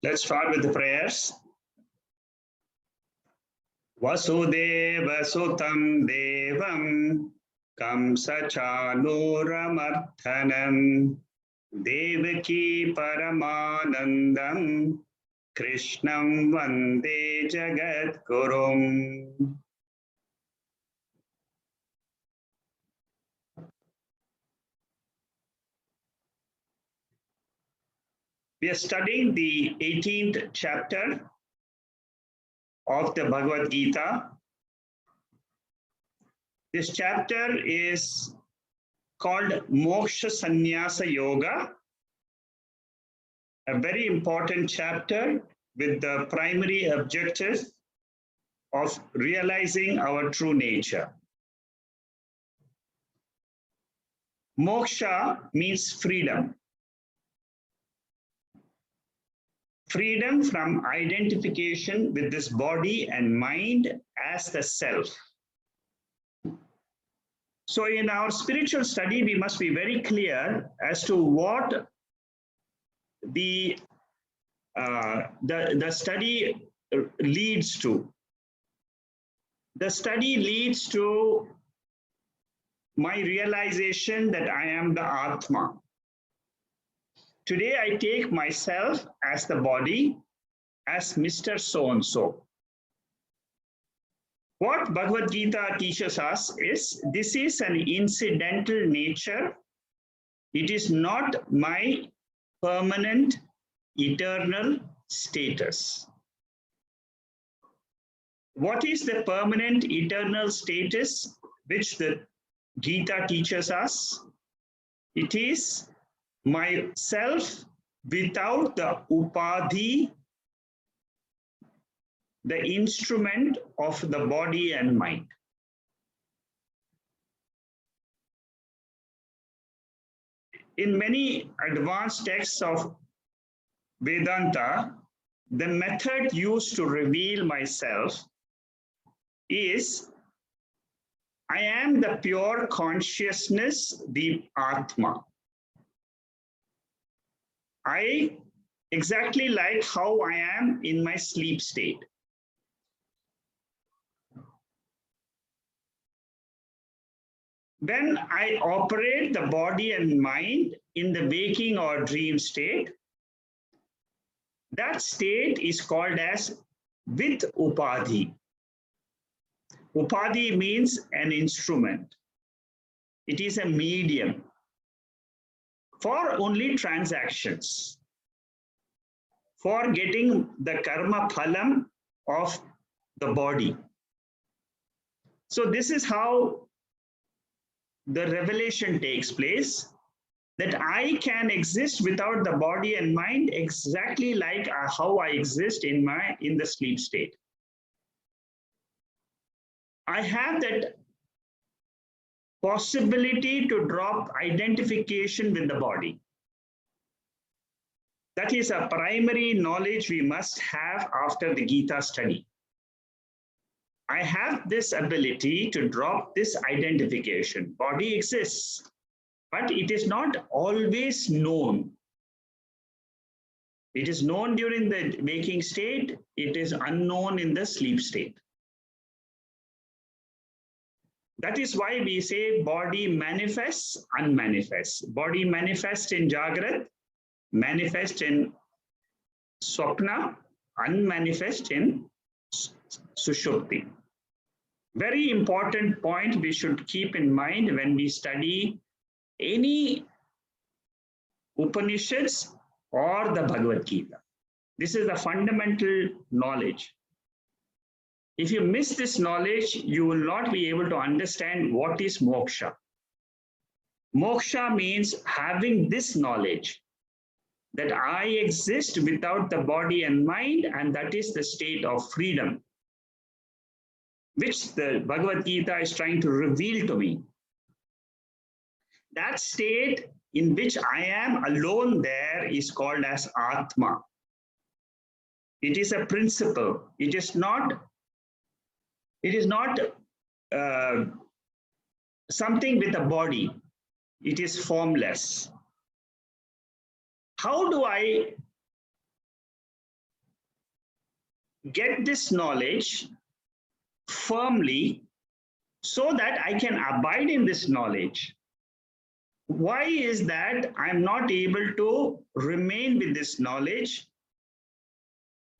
Let's start with the prayers. Vasudeva Sutam Devam Kamsachanuramardhanam Devaki Paramanandam Krishnam Vande Jagadgurum. We are studying the 18th chapter of the Bhagavad Gita. This chapter is called Moksha Sannyasa Yoga, a very important chapter with the primary objective of realizing our true nature. Moksha means freedom. Freedom from identification with this body and mind as the self. So in our spiritual study, we must be very clear as to what the study leads to. The study leads to my realization that I am the atma. Today, I take myself as the body, as Mr. So-and-so. What Bhagavad Gita teaches us is, this is an incidental nature. It is not my permanent, eternal status. What is the permanent, eternal status which the Gita teaches us? It is myself without the upadhi, the instrument of the body and mind. In many advanced texts of Vedanta, the method used to reveal myself is, I am the pure consciousness, the atma. I exactly like how I am in my sleep state. When I operate the body and mind in the waking or dream state, that state is called as with upadhi. Upadhi means an instrument. It is a medium for only transactions, for getting the karma phalam of the body. So this is how the revelation takes place, that I can exist without the body and mind exactly like how I exist in the sleep state. I have that possibility to drop identification with the body. That is a primary knowledge we must have after the Gita study. I have this ability to drop this identification. Body exists, but it is not always known. It is known during the waking state, it is unknown in the sleep state. That is why we say body manifests, unmanifests. Body manifests in Jagrat, manifest in Swapna, unmanifest in Sushupti. Very important point we should keep in mind when we study any Upanishads or the Bhagavad Gita. This is the fundamental knowledge. If you miss this knowledge, you will not be able to understand what is moksha. Moksha means having this knowledge that I exist without the body and mind, and that is the state of freedom, which the Bhagavad Gita is trying to reveal to me. That state in which I am alone there is called as atma. It is a principle. It is not something with a body. It is formless. How do I get this knowledge firmly so that I can abide in this knowledge. Why is that I'm not able to remain with this knowledge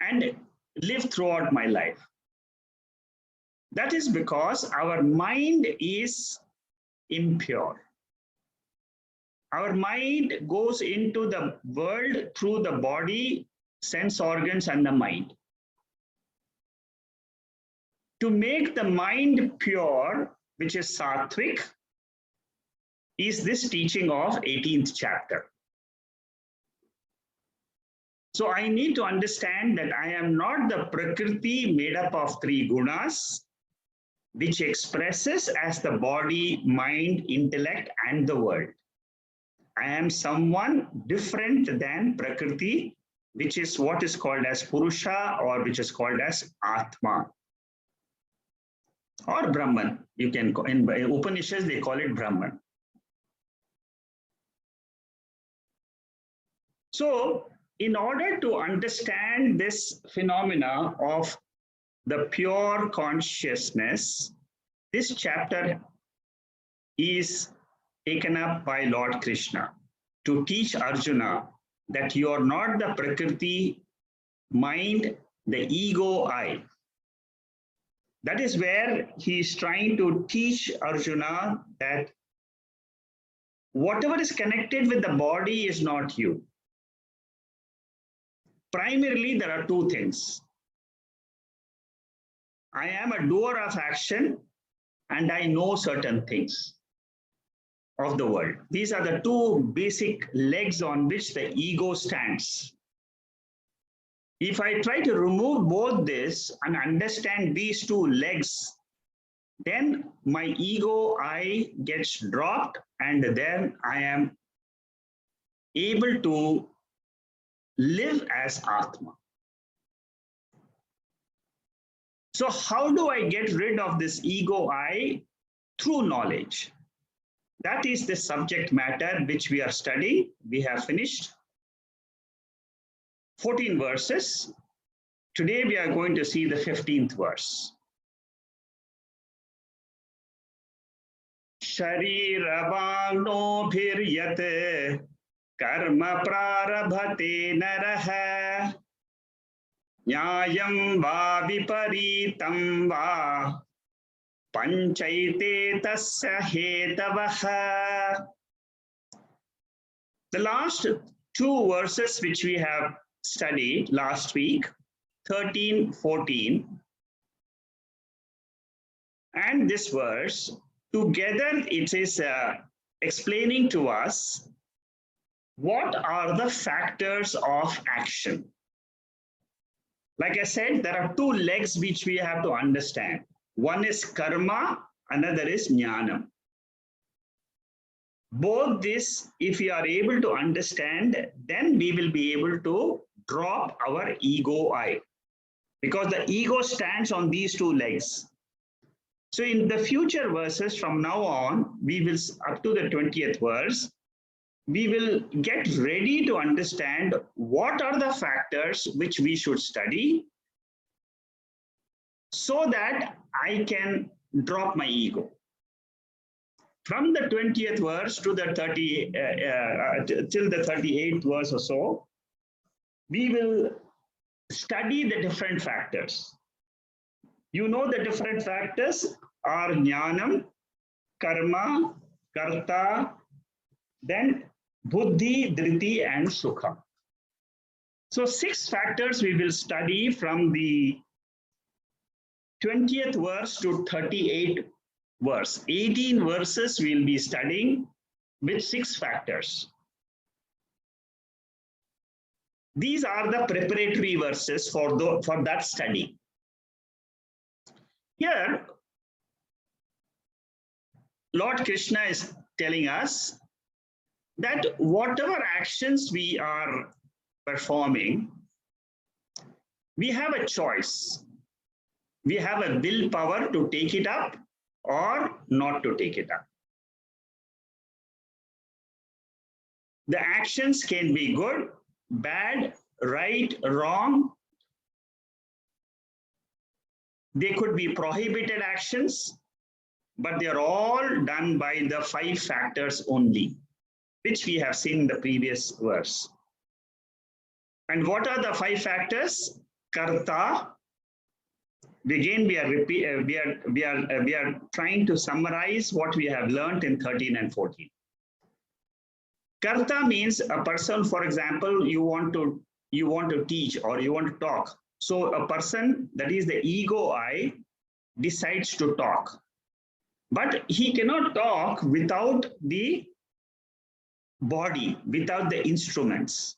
and live throughout my life? That is because our mind is impure. Our mind goes into the world through the body, sense organs, and the mind. To make the mind pure, which is sattvic, is this teaching of 18th chapter. So I need to understand that I am not the prakriti made up of 3 gunas, which expresses as the body, mind, intellect, and the world. I am someone different than prakriti, which is what is called as purusha, or which is called as atma or Brahman. You can, in Upanishads, they call it Brahman. So in order to understand this phenomena of the pure consciousness, this chapter is taken up by Lord Krishna to teach Arjuna that you are not the prakriti, mind, the ego, I. That is where he is trying to teach Arjuna that whatever is connected with the body is not you. Primarily, there are 2 things. I am a doer of action and I know certain things of the world. These are the 2 basic legs on which the ego stands. If I try to remove both this and understand these 2 legs, then my ego, I, gets dropped, and then I am able to live as Atma. So how do I get rid of this ego, I? Through knowledge. That is the subject matter which we are studying. We have finished 14 verses. Today we are going to see the 15th verse. Sharirabhagno bhiryate karma prarabhate naraha nyayam va viparitam va panchaite tasya hetavaha. The last 2 verses which we have studied last week, 13, 14, and this verse, together it is explaining to us what are the factors of action. Like I said, there are 2 legs which we have to understand. One is karma, another is nyanam. Both this, if we are able to understand, then we will be able to drop our ego, I. Because the ego stands on these 2 legs. So in the future verses from now on, we will, up to the 20th verse, we will get ready to understand what are the factors which we should study so that I can drop my ego. From the 20th verse to the till the 38th verse or so, we will study the different factors. You know the different factors are nyanam, karma, karta, then buddhi, dhriti, and sukha. So 6 factors we will study from the 20th verse to 38th verse. 18 verses we will be studying with 6 factors. These are the preparatory verses for that study. Here, Lord Krishna is telling us that whatever actions we are performing, we have a choice. We have a willpower to take it up or not to take it up. The actions can be good, bad, right, wrong, They could be prohibited actions, but they are all done by the 5 factors only, which we have seen in the previous verse. And what are the 5 factors? Karta. Again, we are trying to summarize what we have learned in 13 and 14. Karta means a person, for example, you want to teach or you want to talk. So a person, that is the ego I, decides to talk. But he cannot talk without the body, without the instruments.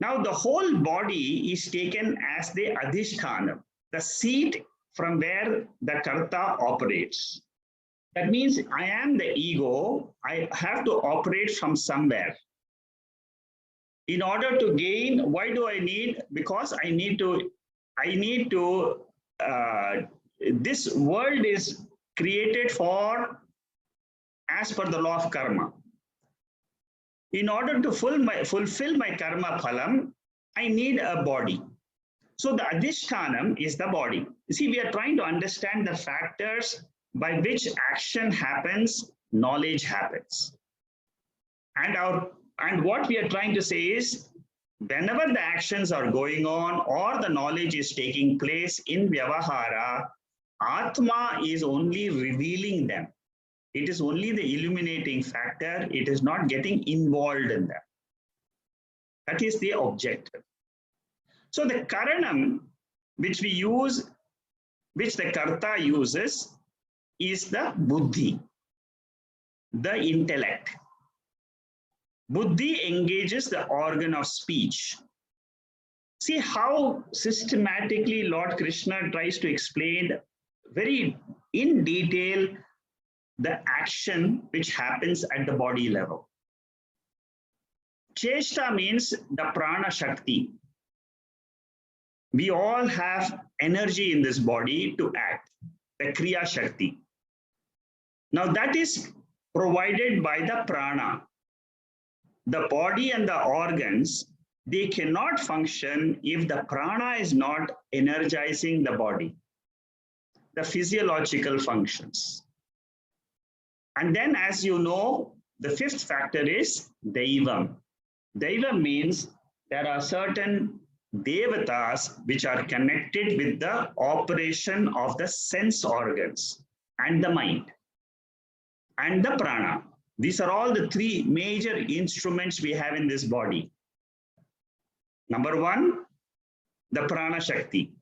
Now the whole body is taken as the adhisthana, the seat from where the karta operates. That means I am the ego, I have to operate from somewhere. In order to gain, why do I need? Because I need to, this world is created for, as per the law of karma. In order to fulfill my karma phalam, I need a body. So the adhishthanam is the body. You see, we are trying to understand the factors by which action happens, knowledge happens. And what we are trying to say is, whenever the actions are going on or the knowledge is taking place in Vyavahara, Atma is only revealing them. It is only the illuminating factor. It is not getting involved in them. That is the objective. So the karanam, which we use, which the karta uses, is the buddhi, the intellect. Buddhi engages the organ of speech. See how systematically Lord Krishna tries to explain very in detail the action which happens at the body level. Cheshta means the prana shakti. We all have energy in this body to act, the kriya shakti. Now that is provided by the prana. The body and the organs, they cannot function if the prana is not energizing the body, the physiological functions. And then, as you know, the 5th factor is Daivam. Daivam means there are certain devatas which are connected with the operation of the sense organs and the mind and the prana. These are all the 3 major instruments we have in this body. Number 1, the prana shakti.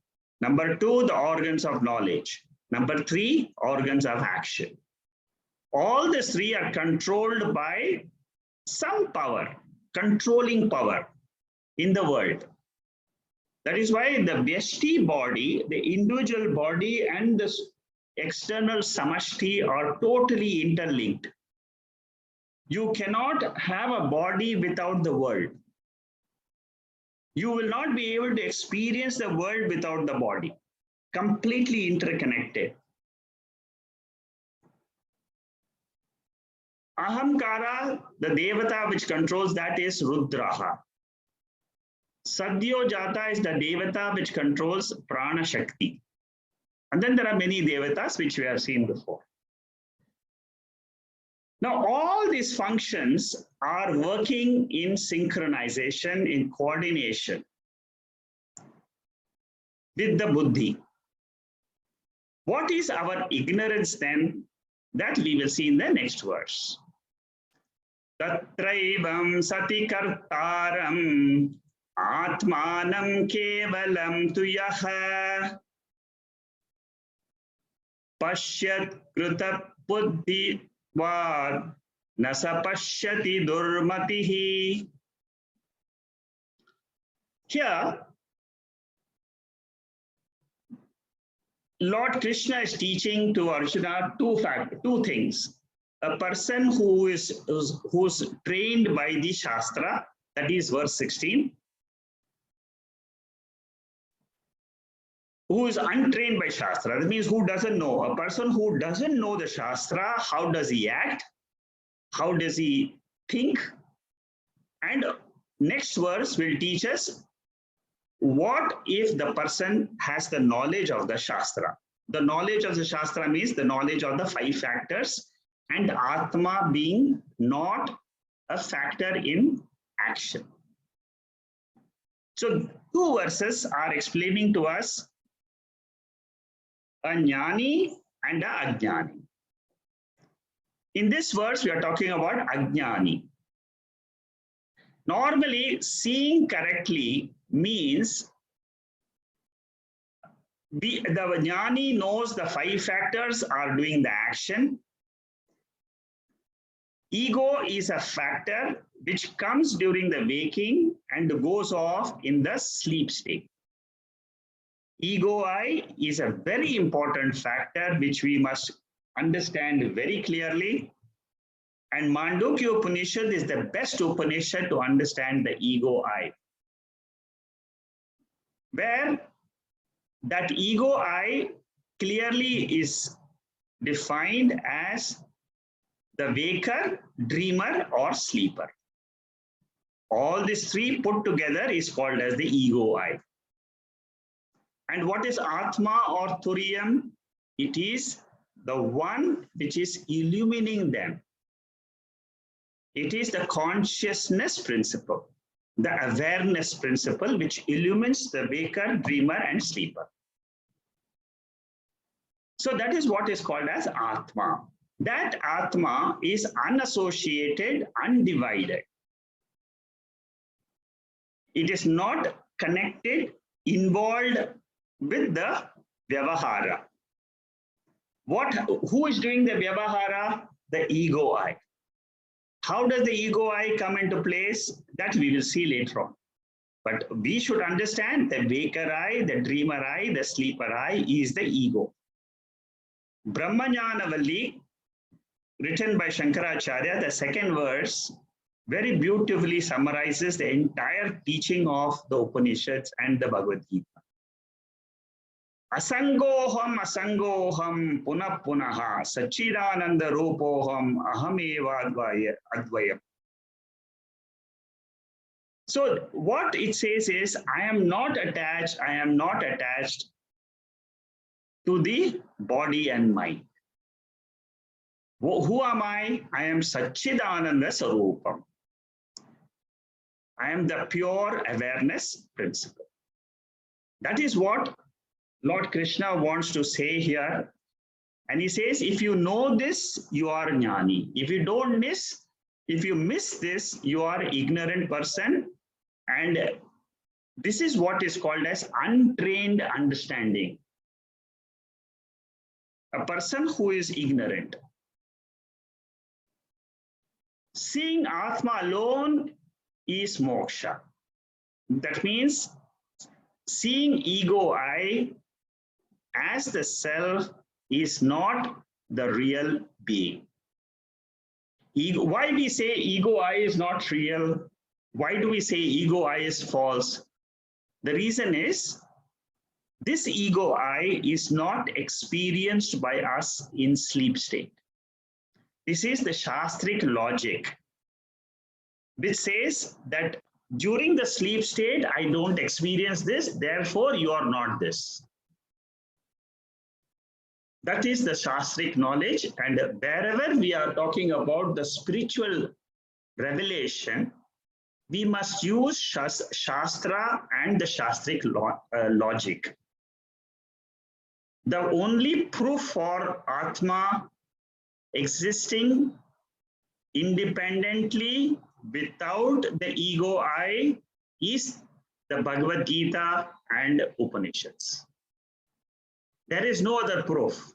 Number 2, the organs of knowledge. Number 3, organs of action. All the 3 are controlled by some power, controlling power in the world. That is why the Vyashti body, the individual body and the external samashti are totally interlinked. You cannot have a body without the world. You will not be able to experience the world without the body. Completely interconnected. Ahamkara, the devata which controls that is Rudraha. Sadhyo Jata is the devata which controls Prana Shakti. And then there are many devatas which we have seen before. Now, all these functions are working in synchronization, in coordination with the buddhi. What is our ignorance then? That we will see in the next verse. Tatraivam sati kartaram atmanam kevalam tuyaha pashyat kruta buddhi Vad nasapashyati durmatihi. Here, Lord Krishna is teaching to Arjuna two things. A person who's trained by the Shastra, that is verse 16, who is untrained by Shastra, that means who doesn't know. A person who doesn't know the Shastra, how does he act? How does he think? And next verse will teach us what if the person has the knowledge of the Shastra? The knowledge of the Shastra means the knowledge of the 5 factors, and Atma being not a factor in action. So 2 verses are explaining to us a jnani and a ajnani. In this verse, we are talking about ajnani. Normally, seeing correctly means the jnani knows the 5 factors are doing the action. Ego is a factor which comes during the waking and goes off in the sleep state. Ego I is a very important factor which we must understand very clearly. And Mandukya Upanishad is the best Upanishad to understand the ego I, where that ego I clearly is defined as the waker, dreamer, or sleeper. All these 3 put together is called as the ego I. And what is Atma or Turiyam? It is the one which is illumining them. It is the consciousness principle, the awareness principle which illumines the waker, dreamer, and sleeper. So that is what is called as Atma. That Atma is unassociated, undivided. It is not connected, involved with the Vyavahara. Who is doing the Vyavahara? The ego I. How does the ego I come into place? That we will see later on. But we should understand the waker I, the dreamer I, the sleeper I is the ego. Brahmajnanavalli, written by Shankaracharya, the 2nd verse, very beautifully summarizes the entire teaching of the Upanishads and the Bhagavad Gita. Asangoham asangoham punah punaha sachidananda rupoham ahameva advayam. So what it says is, I am not attached to the body and mind. Who am I? I am Sachidananda Sarupam. I am the pure awareness principle. That is what Lord Krishna wants to say here. And he says, if you know this, you are jnani. If you miss this, you are ignorant person. And this is what is called as untrained understanding. A person who is ignorant. Seeing Atma alone is moksha. That means seeing ego I as the self is not the real being. Why we say ego I is not real? Why do we say ego I is false? The reason is this ego I is not experienced by us in sleep state. This is the Shastric logic, which says that during the sleep state, I don't experience this, therefore you are not this. That is the Shastric knowledge, and wherever we are talking about the spiritual revelation, we must use Shastra and the Shastric logic. The only proof for Atma existing independently without the ego I is the Bhagavad Gita and Upanishads. There is no other proof.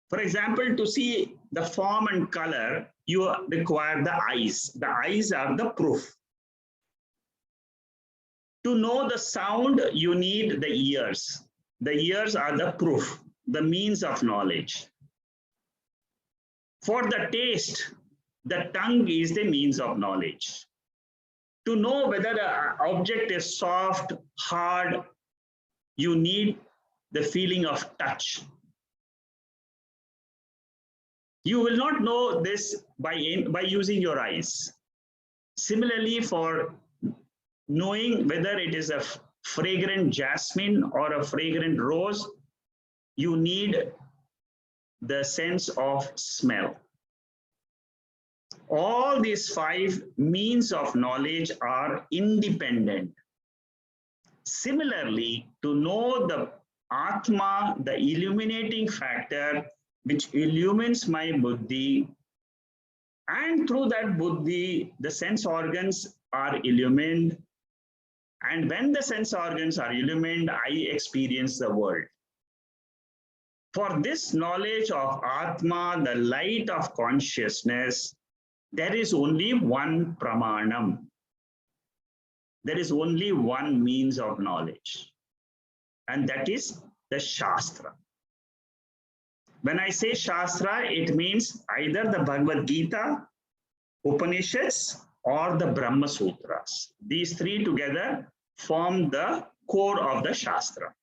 For example, to see the form and color, you require the eyes. The eyes are the proof. To know the sound, you need the ears. The ears are the proof, the means of knowledge. For the taste, the tongue is the means of knowledge. To know whether the object is soft, hard, you need the feeling of touch. You will not know this by using your eyes. Similarly, for knowing whether it is a fragrant jasmine or a fragrant rose, you need the sense of smell. All these 5 means of knowledge are independent. Similarly, to know the atma, the illuminating factor which illumines my buddhi, and through that buddhi, the sense organs are illumined. And when the sense organs are illumined, I experience the world. For this knowledge of atma, the light of consciousness, there is only one pramanam. There is only one means of knowledge, and that is the Shastra. When I say Shastra, it means either the Bhagavad Gita, Upanishads, or the Brahma Sutras. These 3 together form the core of the Shastra.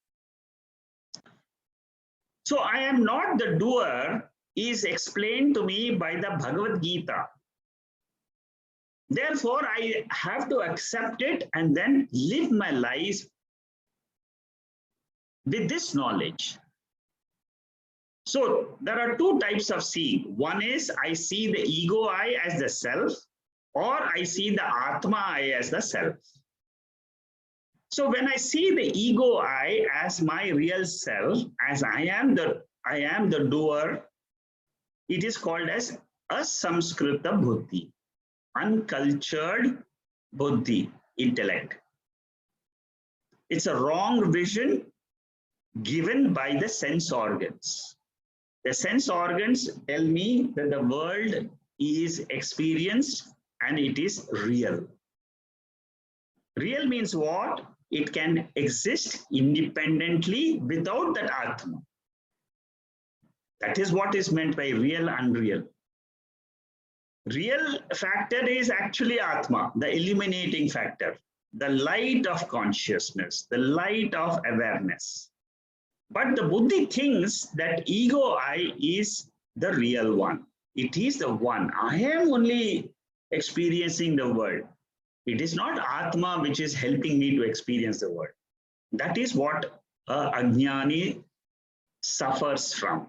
So I am not the doer is explained to me by the Bhagavad Gita. Therefore, I have to accept it and then live my life with this knowledge. So there are 2 types of seeing. One is I see the ego I as the self, or I see the atma I as the self. So when I see the ego I as my real self, as I am the doer, it is called as asamskrita buddhi, uncultured buddhi, intellect. It's a wrong vision given by the sense organs. The sense organs tell me that the world is experienced and it is real. Real means what? It can exist independently without that atma. That is what is meant by real, unreal. Real factor is actually atma, the illuminating factor, the light of consciousness, the light of awareness. But the buddhi thinks that ego I is the real one. It is the one. I am only experiencing the world. It is not atma which is helping me to experience the world. That is what ajnani suffers from.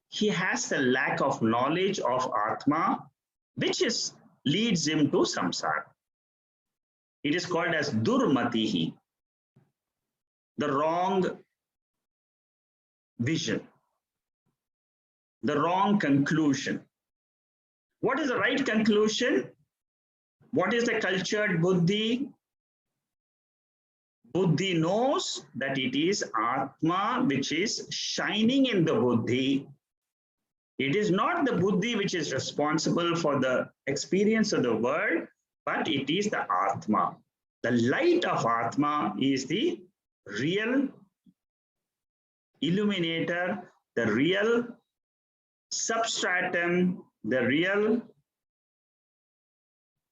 He has the lack of knowledge of atma, which leads him to samsara. It is called as durmatihi, the wrong vision, the wrong conclusion. What is the right conclusion? What is the cultured buddhi? Buddhi knows that it is atma which is shining in the buddhi. It is not the buddhi which is responsible for the experience of the world, but it is the atma. The light of atma is the real illuminator, the real substratum, the real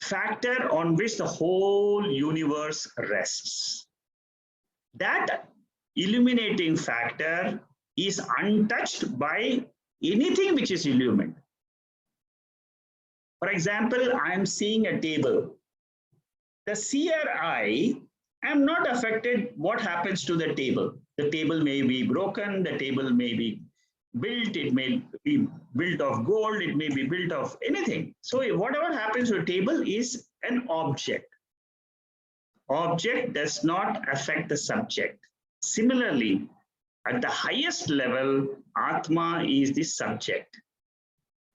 factor on which the whole universe rests. That illuminating factor is untouched by anything which is illumined. For example, I am seeing a table. The seer I am not affected what happens to the table. The table may be broken, the table may be built, it may be built of gold, it may be built of anything. So whatever happens to a table is an object. Object does not affect the subject. Similarly, at the highest level, atma is the subject.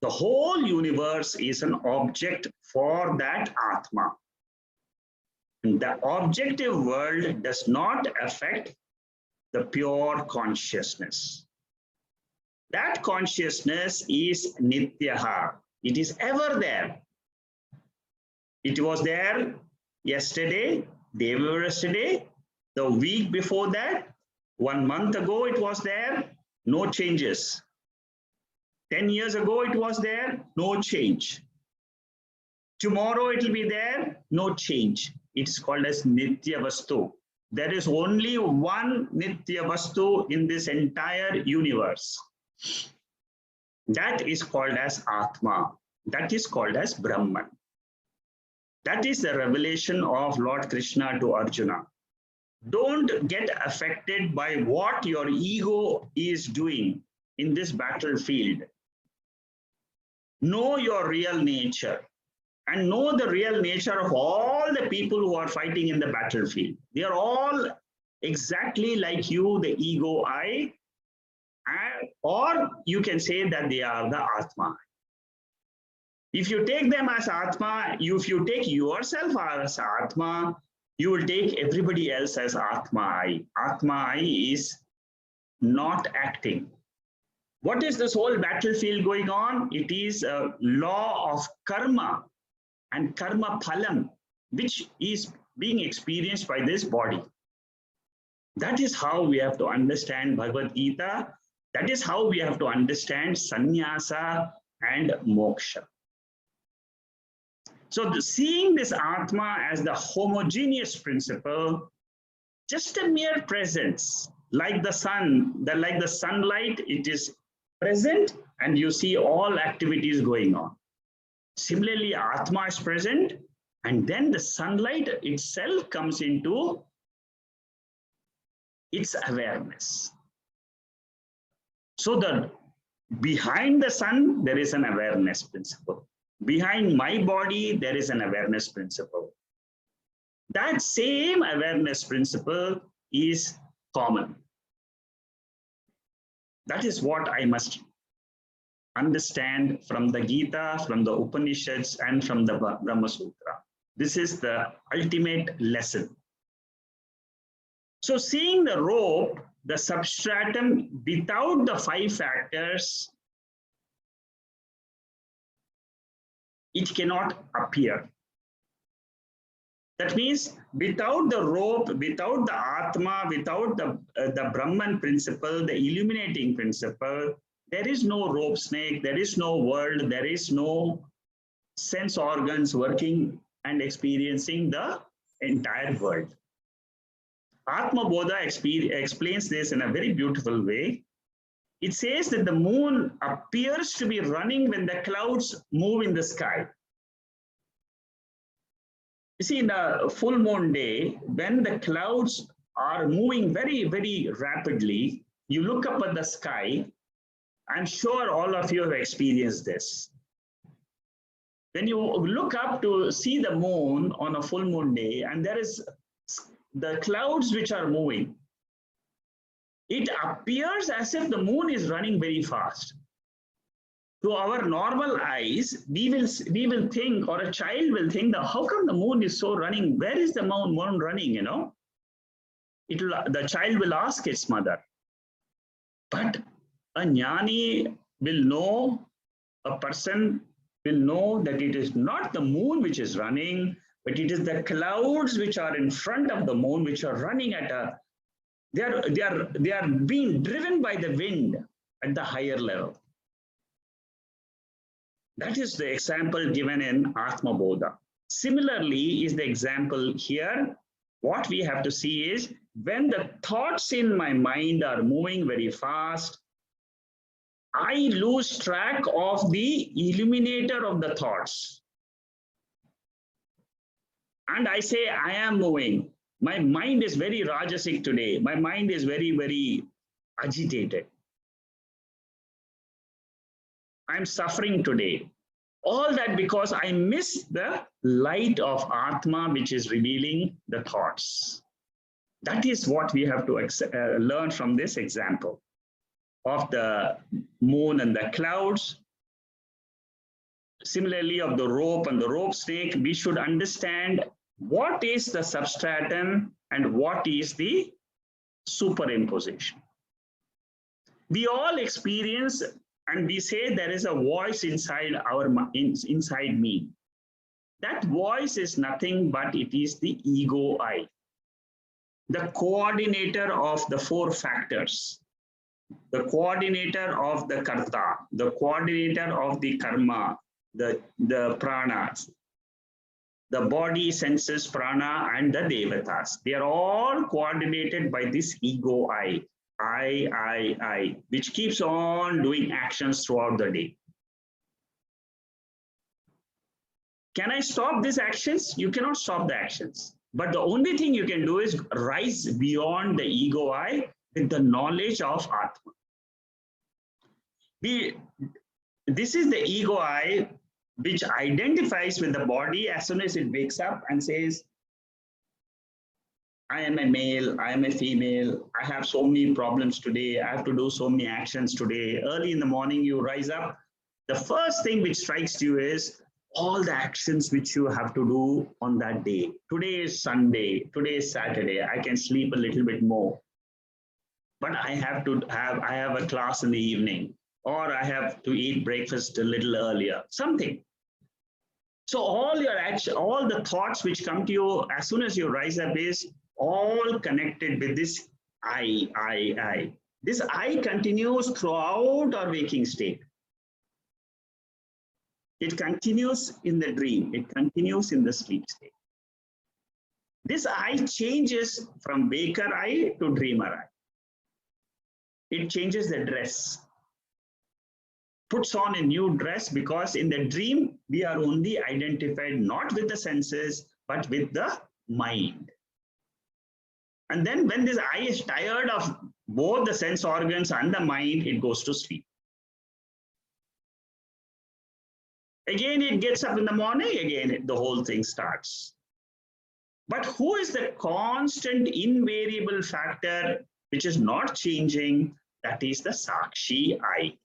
The whole universe is an object for that atma. The objective world does not affect the pure consciousness. That consciousness is nityaha. It is ever there. It was there yesterday, day before yesterday, the week before that, 1 month ago it was there, no changes. 10 years ago it was there, no change. Tomorrow it will be there, no change. It's called as nitya vastu. There is only one nitya vastu in this entire universe. That is called as atma. That is called as Brahman. That is the revelation of Lord Krishna to Arjuna. Don't get affected by what your ego is doing in this battlefield. Know your real nature and know the real nature of all the people who are fighting in the battlefield. They are all exactly like you, the ego I, or you can say that they are the atma. If you take them as atma, if you take yourself as atma, you will take everybody else as atma I. Atma I is not acting. What is this whole battlefield going on? It is a law of karma and karma phalam, which is being experienced by this body. That is how we have to understand Bhagavad Gita. That is how we have to understand sannyasa and moksha. So seeing this atma as the homogeneous principle, just a mere presence, like the sun, like the sunlight, it is present and you see all activities going on. Similarly, atma is present and then the sunlight itself comes into its awareness. So behind the sun, there is an awareness principle. Behind my body, there is an awareness principle. That same awareness principle is common. That is what I must understand from the Gita, from the Upanishads, and from the Brahma Sutra. This is the ultimate lesson. So seeing the rope, the substratum without the 5 factors, it cannot appear. That means without the rope, without the atma, without the Brahman principle, the illuminating principle, there is no rope snake, there is no world, there is no sense organs working and experiencing the entire world. Atma Bodha explains this in a very beautiful way. It says that the moon appears to be running when the clouds move in the sky. You see, in a full moon day, when the clouds are moving very, very rapidly, you look up at the sky. I'm sure all of you have experienced this. When you look up to see the moon on a full moon day, and there is the clouds which are moving, it appears as if the moon is running very fast. To our normal eyes, we will think, or a child will think, that how come the moon is so running? Where is the moon running? You know, the child will ask its mother. But a jnani will know, a person will know that it is not the moon which is running, but it is the clouds which are in front of the moon which are running at a. They are being driven by the wind at the higher level. That is the example given in Atma Bodha. Similarly is the example here. What we have to see is when the thoughts in my mind are moving very fast, I lose track of the illuminator of the thoughts. And I say, I am moving. My mind is very rajasic today. My mind is very, very agitated. I'm suffering today. All that because I miss the light of Atma, which is revealing the thoughts. That is what we have to learn from this example of the moon and the clouds. Similarly, of the rope and the rope snake, we should understand what is the substratum and what is the superimposition. We all experience and we say there is a voice inside inside me. That voice is nothing but it is the ego I, the coordinator of the 4 factors, the coordinator of the karta, the coordinator of the karma, the pranas, the body, senses, prana, and the devatas. They are all coordinated by this ego I, which keeps on doing actions throughout the day. Can I stop these actions? You cannot stop the actions. But the only thing you can do is rise beyond the ego I with the knowledge of Atma. This is the ego I which identifies with the body as soon as it wakes up and says, I am a male, I am a female, I have so many problems today, I have to do so many actions today. Early in the morning, you rise up. The first thing which strikes you is all the actions which you have to do on that day. Today is Sunday, today is Saturday, I can sleep a little bit more. But I have a class in the evening, or I have to eat breakfast a little earlier, something. So all your action, all the thoughts which come to you as soon as you rise up is all connected with this I. This I continues throughout our waking state. It continues in the dream. It continues in the sleep state. This I changes from waker I to dreamer I. It changes the dress. Puts on a new dress, because in the dream, we are only identified not with the senses, but with the mind. And then when this I is tired of both the sense organs and the mind, it goes to sleep. Again, it gets up in the morning, again, the whole thing starts. But who is the constant, invariable factor which is not changing? That is the Sakshi I.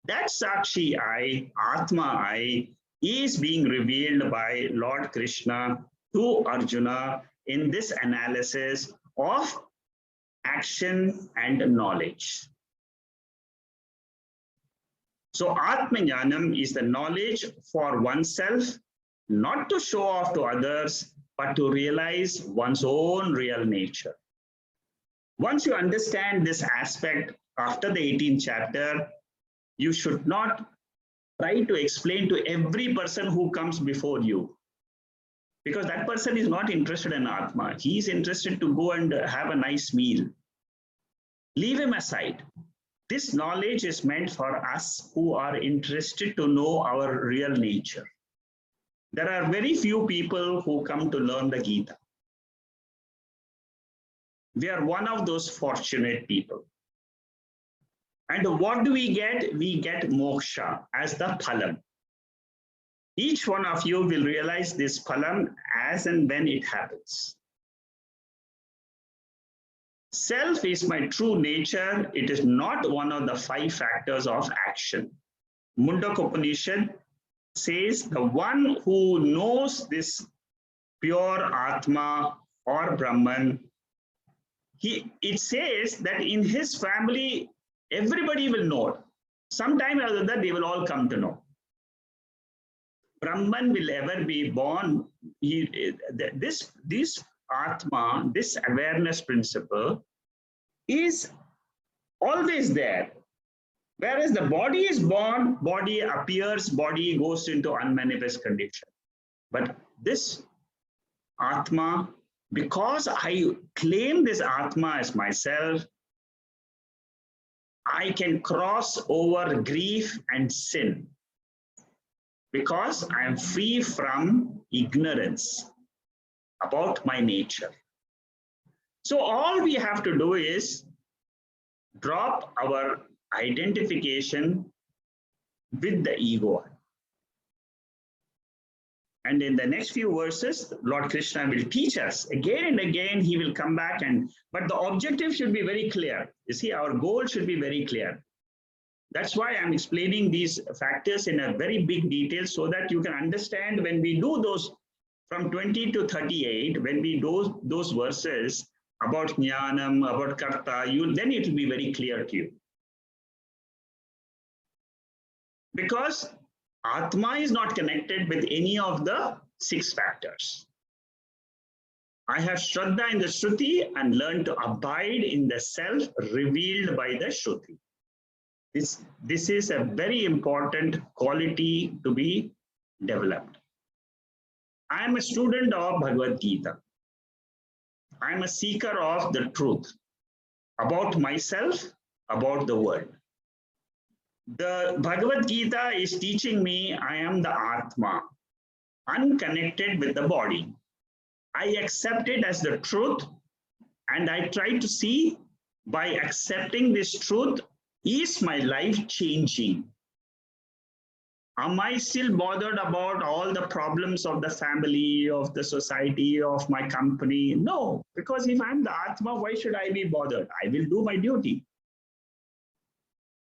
That Sakshi I, Atma I, is being revealed by Lord Krishna to Arjuna in this analysis of action and knowledge. So Atma nyanam is the knowledge for oneself, not to show off to others, but to realize one's own real nature. Once you understand this aspect after the 18th chapter, you should not try to explain to every person who comes before you, because that person is not interested in Atma. He is interested to go and have a nice meal. Leave him aside. This knowledge is meant for us who are interested to know our real nature. There are very few people who come to learn the Gita. We are one of those fortunate people. And what do we get? We get moksha as the phalam. Each one of you will realize this phalam as and when it happens. Self is my true nature. It is not one of the 5 factors of action. Mundaka Upanishad says the one who knows this pure Atma or Brahman, it says that in his family, everybody will know it. Sometime or other, they will all come to know. Brahman will ever be born. This Atma, this awareness principle is always there. Whereas the body is born, body appears, body goes into unmanifest condition. But this Atma, because I claim this Atma as myself, I can cross over grief and sin, because I am free from ignorance about my nature. So all we have to do is drop our identification with the ego. And in the next few verses, Lord Krishna will teach us again and again. He will come back, but the objective should be very clear. You see, our goal should be very clear. That's why I'm explaining these factors in a very big detail, so that you can understand when we do those from 20 to 38, when we do those verses about nyanam, about karta, then it will be very clear to you. Because Atma is not connected with any of the 6 factors. I have Shraddha in the Shruti and learn to abide in the self revealed by the Shruti. This is a very important quality to be developed. I am a student of Bhagavad Gita. I am a seeker of the truth about myself, about the world. The Bhagavad Gita is teaching me I am the Atma, unconnected with the body. I accept it as the truth, and I try to see, by accepting this truth, is my life changing? Am I still bothered about all the problems of the family, of the society, of my company? No, because if I'm the Atma, why should I be bothered? I will do my duty.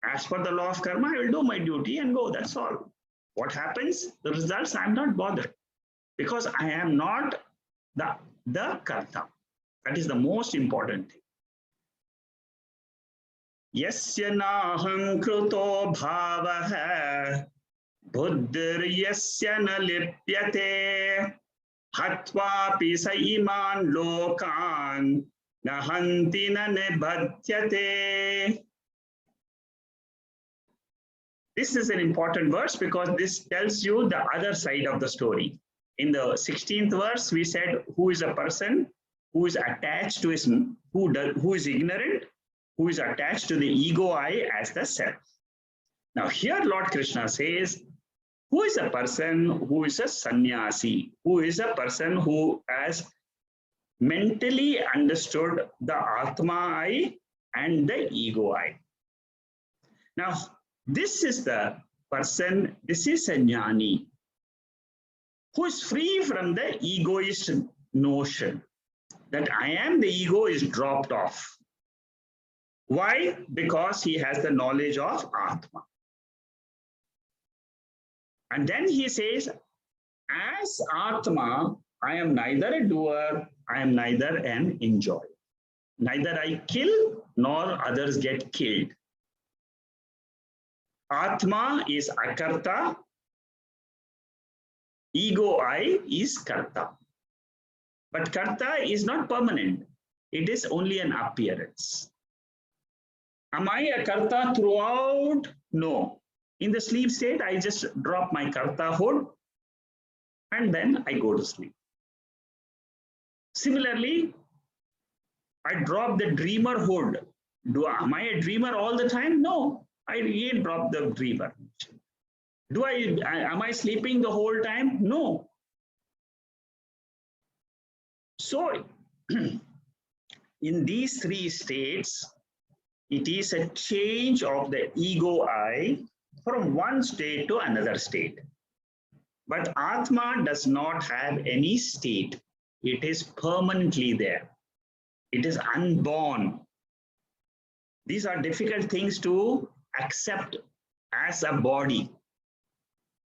As per the law of karma, I will do my duty and go. That's all. What happens? The results, I'm not bothered, because I am not the karta. That is the most important thing. Yasya naham kruto bhavaha buddhir yasya na lipyate hatvapi sa iman lokan nahanti na nibhatyate. This is an important verse because this tells you the other side of the story. In the 16th verse, we said who is a person who is attached to his, who is ignorant, who is attached to the ego I as the self. Now here Lord Krishna says, who is a person who is a sannyasi, who is a person who has mentally understood the atma I and the ego I. Now, this is the person, this is a jnani, who is free from the egoist notion that I am the ego is dropped off. Why? Because he has the knowledge of Atma. And then he says, as Atma, I am neither a doer, I am neither an enjoyer. Neither I kill nor others get killed. Atma is akarta, ego I is karta. But karta is not permanent. It is only an appearance. Am I a karta throughout? No. In the sleep state, I just drop my karta hood and then I go to sleep. Similarly, I drop the dreamer hood. Am I a dreamer all the time? No. I again drop the dreamer. Am I sleeping the whole time? No. So, in these three states, it is a change of the ego I from one state to another state. But Atma does not have any state. It is permanently there. It is unborn. These are difficult things to accept as a body.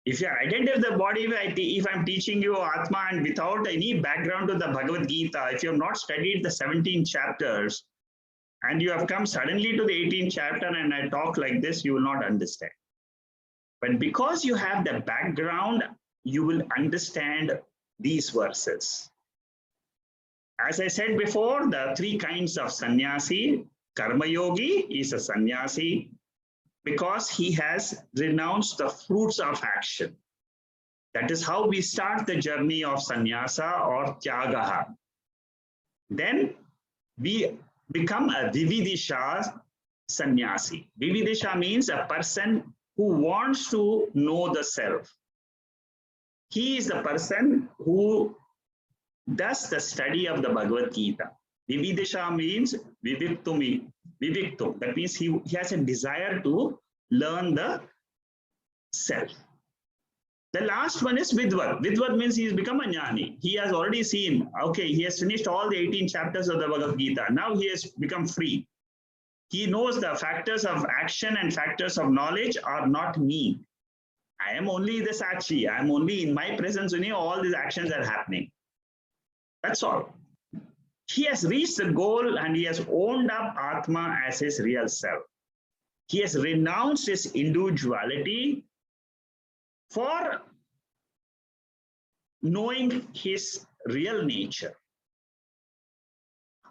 If you identify the body, if I'm teaching you Atma and without any background to the Bhagavad Gita, if you have not studied the 17 chapters and you have come suddenly to the 18th chapter and I talk like this, you will not understand. But because you have the background, you will understand these verses. As I said before, the three kinds of sannyasi, karma yogi is a sannyasi, because he has renounced the fruits of action. That is how we start the journey of sannyasa or tyagaha. Then we become a vividisha sannyasi. Vividisha means a person who wants to know the self. He is the person who does the study of the Bhagavad Gita. Vividisha means viviktumi. Vivikto, that means he has a desire to learn the self. The last one is Vidvat. Vidvat means he has become a jnani. He has already seen, okay, he has finished all the 18 chapters of the Bhagavad Gita. Now he has become free. He knows the factors of action and factors of knowledge are not me. I am only the Sakshi. I am only in my presence, all these actions are happening. That's all. He has reached the goal and he has owned up Atma as his real self. He has renounced his individuality for knowing his real nature.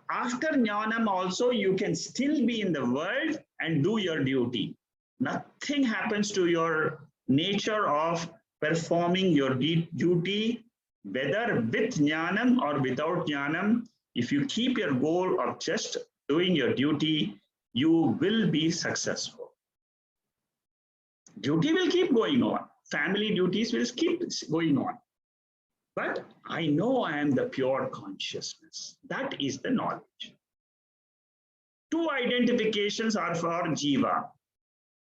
After nyanam also, you can still be in the world and do your duty. Nothing happens to your nature of performing your duty, whether with jnanam or without jnanam. If you keep your goal of just doing your duty, you will be successful. Duty will keep going on. Family duties will keep going on. But I know I am the pure consciousness. That is the knowledge. Two identifications are for Jiva.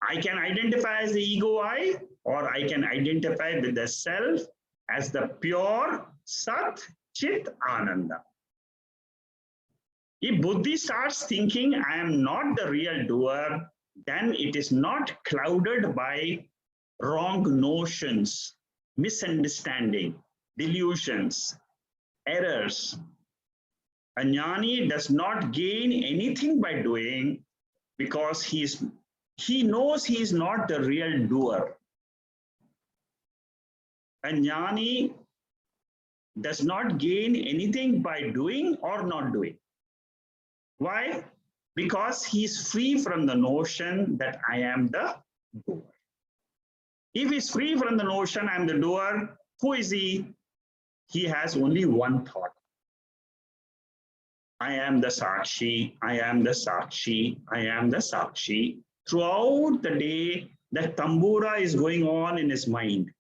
I can identify as the ego I, or I can identify with the self as the pure Sat Chit Ananda. If Buddhi starts thinking I am not the real doer, then it is not clouded by wrong notions, misunderstanding, delusions, errors. A jnani does not gain anything by doing because he knows he is not the real doer. A jnani does not gain anything by doing or not doing. Why? Because he is free from the notion that I am the doer. If he is free from the notion I am the doer, who is he? He has only one thought. I am the Sakshi, I am the Sakshi, I am the Sakshi. Throughout the day, that tambura is going on in his mind.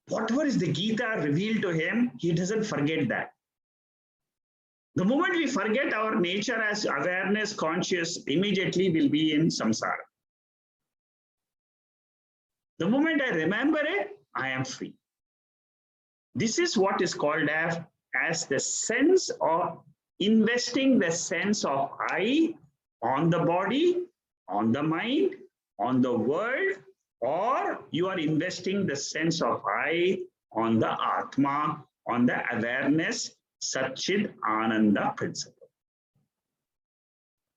Whatever is the Gita revealed to him, he doesn't forget that. The moment we forget our nature as awareness, conscious, immediately we'll be in samsara. The moment I remember it, I am free. This is what is called as the sense of investing the sense of I on the body, on the mind, on the world, or you are investing the sense of I on the atma, on the awareness, Satchid Ananda principle.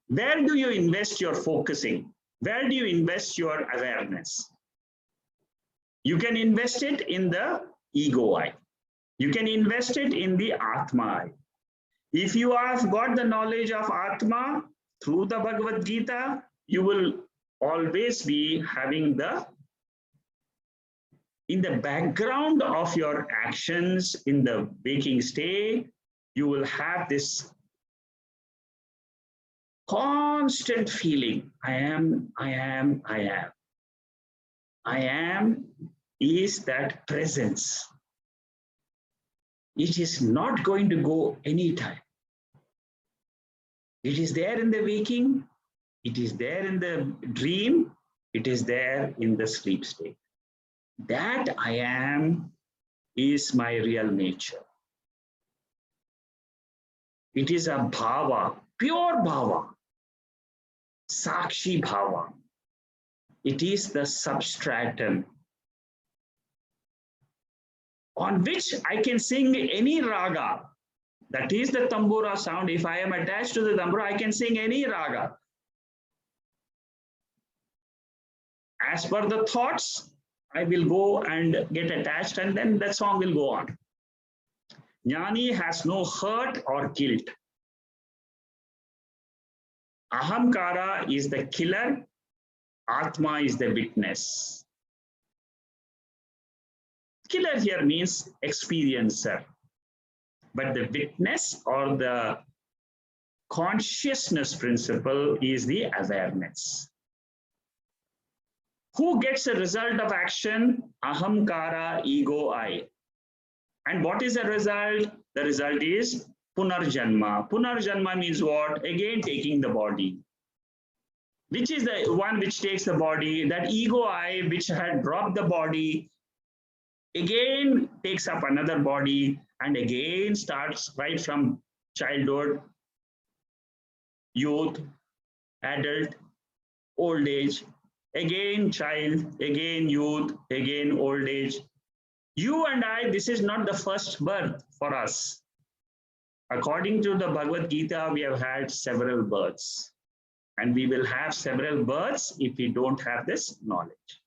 Where do you invest your focusing? Where do you invest your awareness? You can invest it in the ego I. You can invest it in the atma I. If you have got the knowledge of atma through the Bhagavad Gita, you will always be having in the background of your actions in the waking state, you will have this constant feeling, I am, I am, I am. I am is that presence. It is not going to go anytime. It is there in the waking, it is there in the dream, it is there in the sleep state. That I am is my real nature. It is a bhava, pure bhava, sakshi bhava. It is the substratum on which I can sing any raga. That is the tambura sound. If I am attached to the tambura, I can sing any raga. As per the thoughts, I will go and get attached, and then that song will go on. Jnani has no hurt or guilt. Ahamkara is the killer, Atma is the witness. Killer here means experiencer, but the witness or the consciousness principle is the awareness. Who gets a result of action? Ahamkara, ego, I. And what is the result? The result is punarjanma. Punarjanma means what? Again taking the body. Which is the one which takes the body? That ego I, which had dropped the body, again takes up another body and again starts right from childhood, youth, adult, old age, again child, again youth, again old age. You and I, this is not the first birth for us. According to the Bhagavad Gita, we have had several births. And we will have several births if we don't have this knowledge.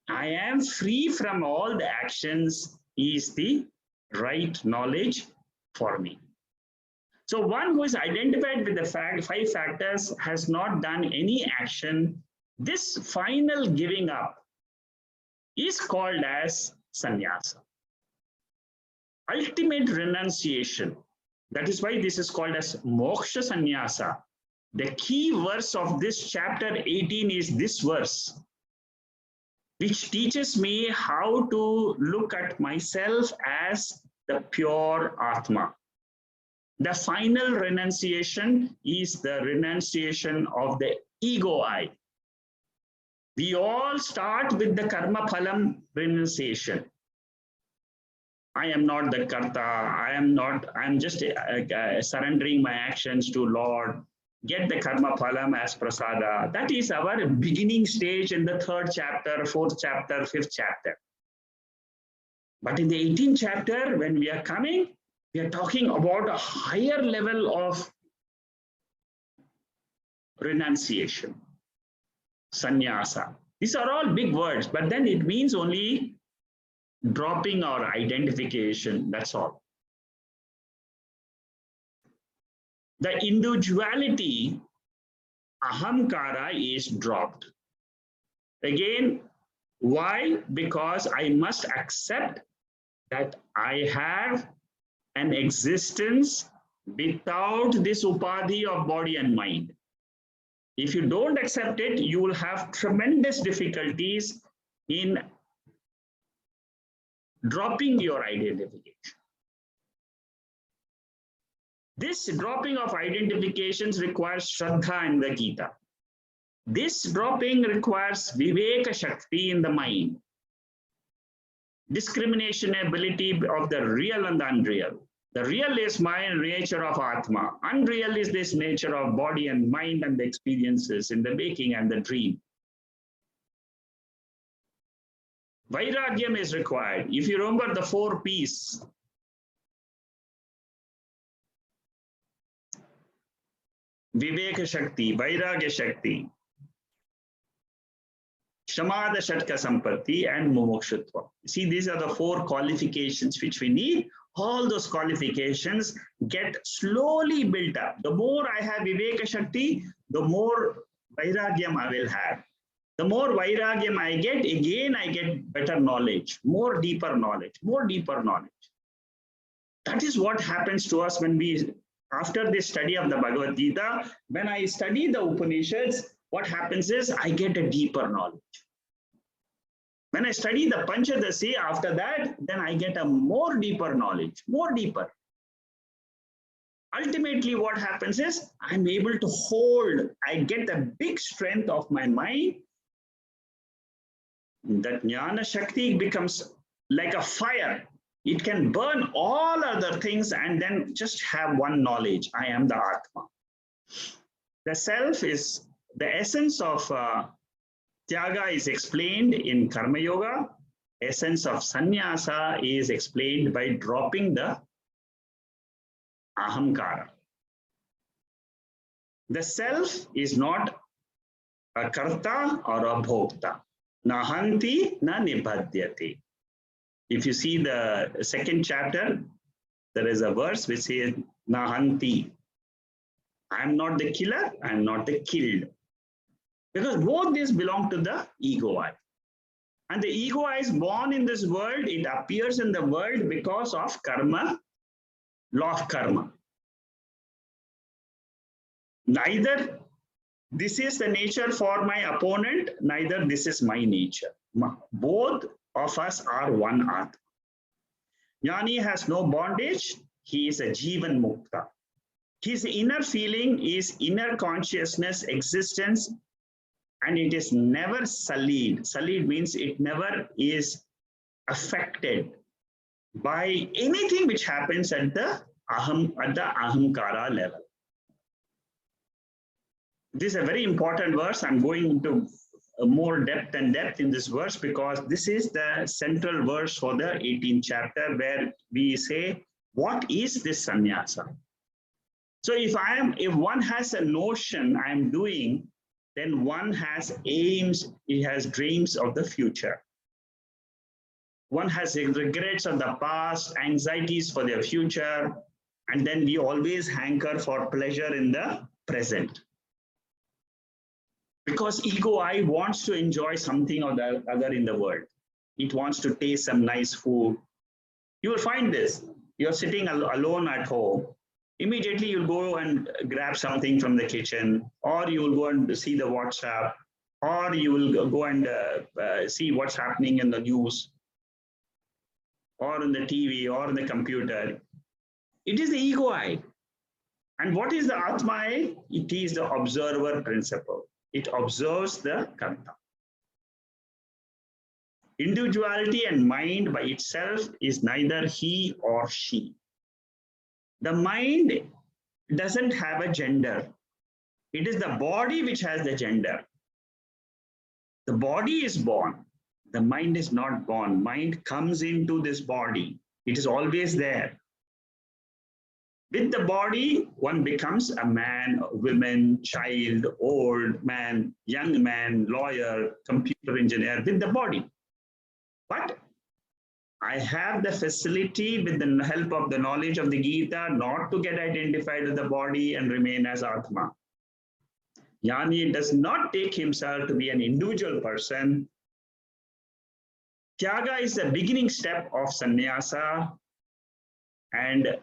I am free from all the actions is the right knowledge for me. So one who is identified with the five factors has not done any action. This final giving up is called as sannyasa. Ultimate renunciation. That is why this is called as moksha sannyasa. The key verse of this chapter 18 is this verse. which teaches me how to look at myself as the pure atma. The final renunciation is the renunciation of the ego I. We all start with the karma phalam renunciation. I am not the karta, I'm just surrendering my actions to Lord, get the karma phalam as prasada. That is our beginning stage in the 3rd chapter, 4th chapter, 5th chapter. But in the 18th chapter, when we are coming, we are talking about a higher level of renunciation, sannyasa. These are all big words, but then it means only dropping our identification, that's all. The individuality, ahamkara, is dropped. Again, why? Because I must accept that I have an existence without this upadhi of body and mind. If you don't accept it, you will have tremendous difficulties in dropping your identification. This dropping of identifications requires Shraddha in the Gita. This dropping requires Viveka Shakti in the mind. Discrimination ability of the real and the unreal. The real is mind, nature of Atma. Unreal is this nature of body and mind and the experiences in the waking and the dream. Vairagyam is required. If you remember the 4 P's, Viveka Shakti, Vairagya Shakti, Shamada Shatka Sampatti, and Mumukshutva. See, these are the 4 qualifications which we need. All those qualifications get slowly built up. The more I have Viveka Shakti, the more Vairagyam I will have. The more Vairagyam I get, again I get better knowledge, more deeper knowledge, more deeper knowledge. That is what happens to us when we, after this study of the Bhagavad Gita, when I study the Upanishads, what happens is I get a deeper knowledge. When I study the Panchadasi, after that, then I get a more deeper knowledge, more deeper. Ultimately, what happens is I'm able to hold, I get a big strength of my mind. That Jnana Shakti becomes like a fire. It can burn all other things and then just have one knowledge. I am the Atma. The self is the essence of Tyaga is explained in Karma Yoga. Essence of sannyasa is explained by dropping the ahamkara. The self is not a karta or a bhokta. Nahanti na nibhadyate. If you see the 2nd chapter, there is a verse which says nahanti. I am not the killer, I am not the killed. Because both these belong to the ego I. And the ego I is born in this world, it appears in the world because of karma, law of karma. Neither this is the nature for my opponent, neither this is my nature. Both of us are one Atma. Jnani has no bondage, he is a Jivan Mukta. His inner feeling is inner consciousness, existence, and it is never sullied. Sullied means it never is affected by anything which happens at the ahamkara level. This is a very important verse. I'm going into more depth in this verse because this is the central verse for the 18th chapter where we say, what is this sannyasa? So if one has a notion I'm doing, then one has aims, he has dreams of the future. One has regrets of the past, anxieties for the future, and then we always hanker for pleasure in the present. Because ego I wants to enjoy something or the other in the world. It wants to taste some nice food. You will find this. You're sitting alone at home. Immediately you'll go and grab something from the kitchen, or you will go and see the WhatsApp, or you will go and see what's happening in the news, or in the TV, or in the computer. It is the ego eye. And what is the atma eye? It is the observer principle. It observes the karta. Individuality and mind by itself is neither he or she. The mind doesn't have a gender. It is the body which has the gender. The body is born. The mind is not born. Mind comes into this body. It is always there. With the body, one becomes a man, woman, child, old man, young man, lawyer, computer engineer with the body. But I have the facility with the help of the knowledge of the Gita not to get identified with the body and remain as Atma. Jnani does not take himself to be an individual person. Tyaga is the beginning step of sannyasa, and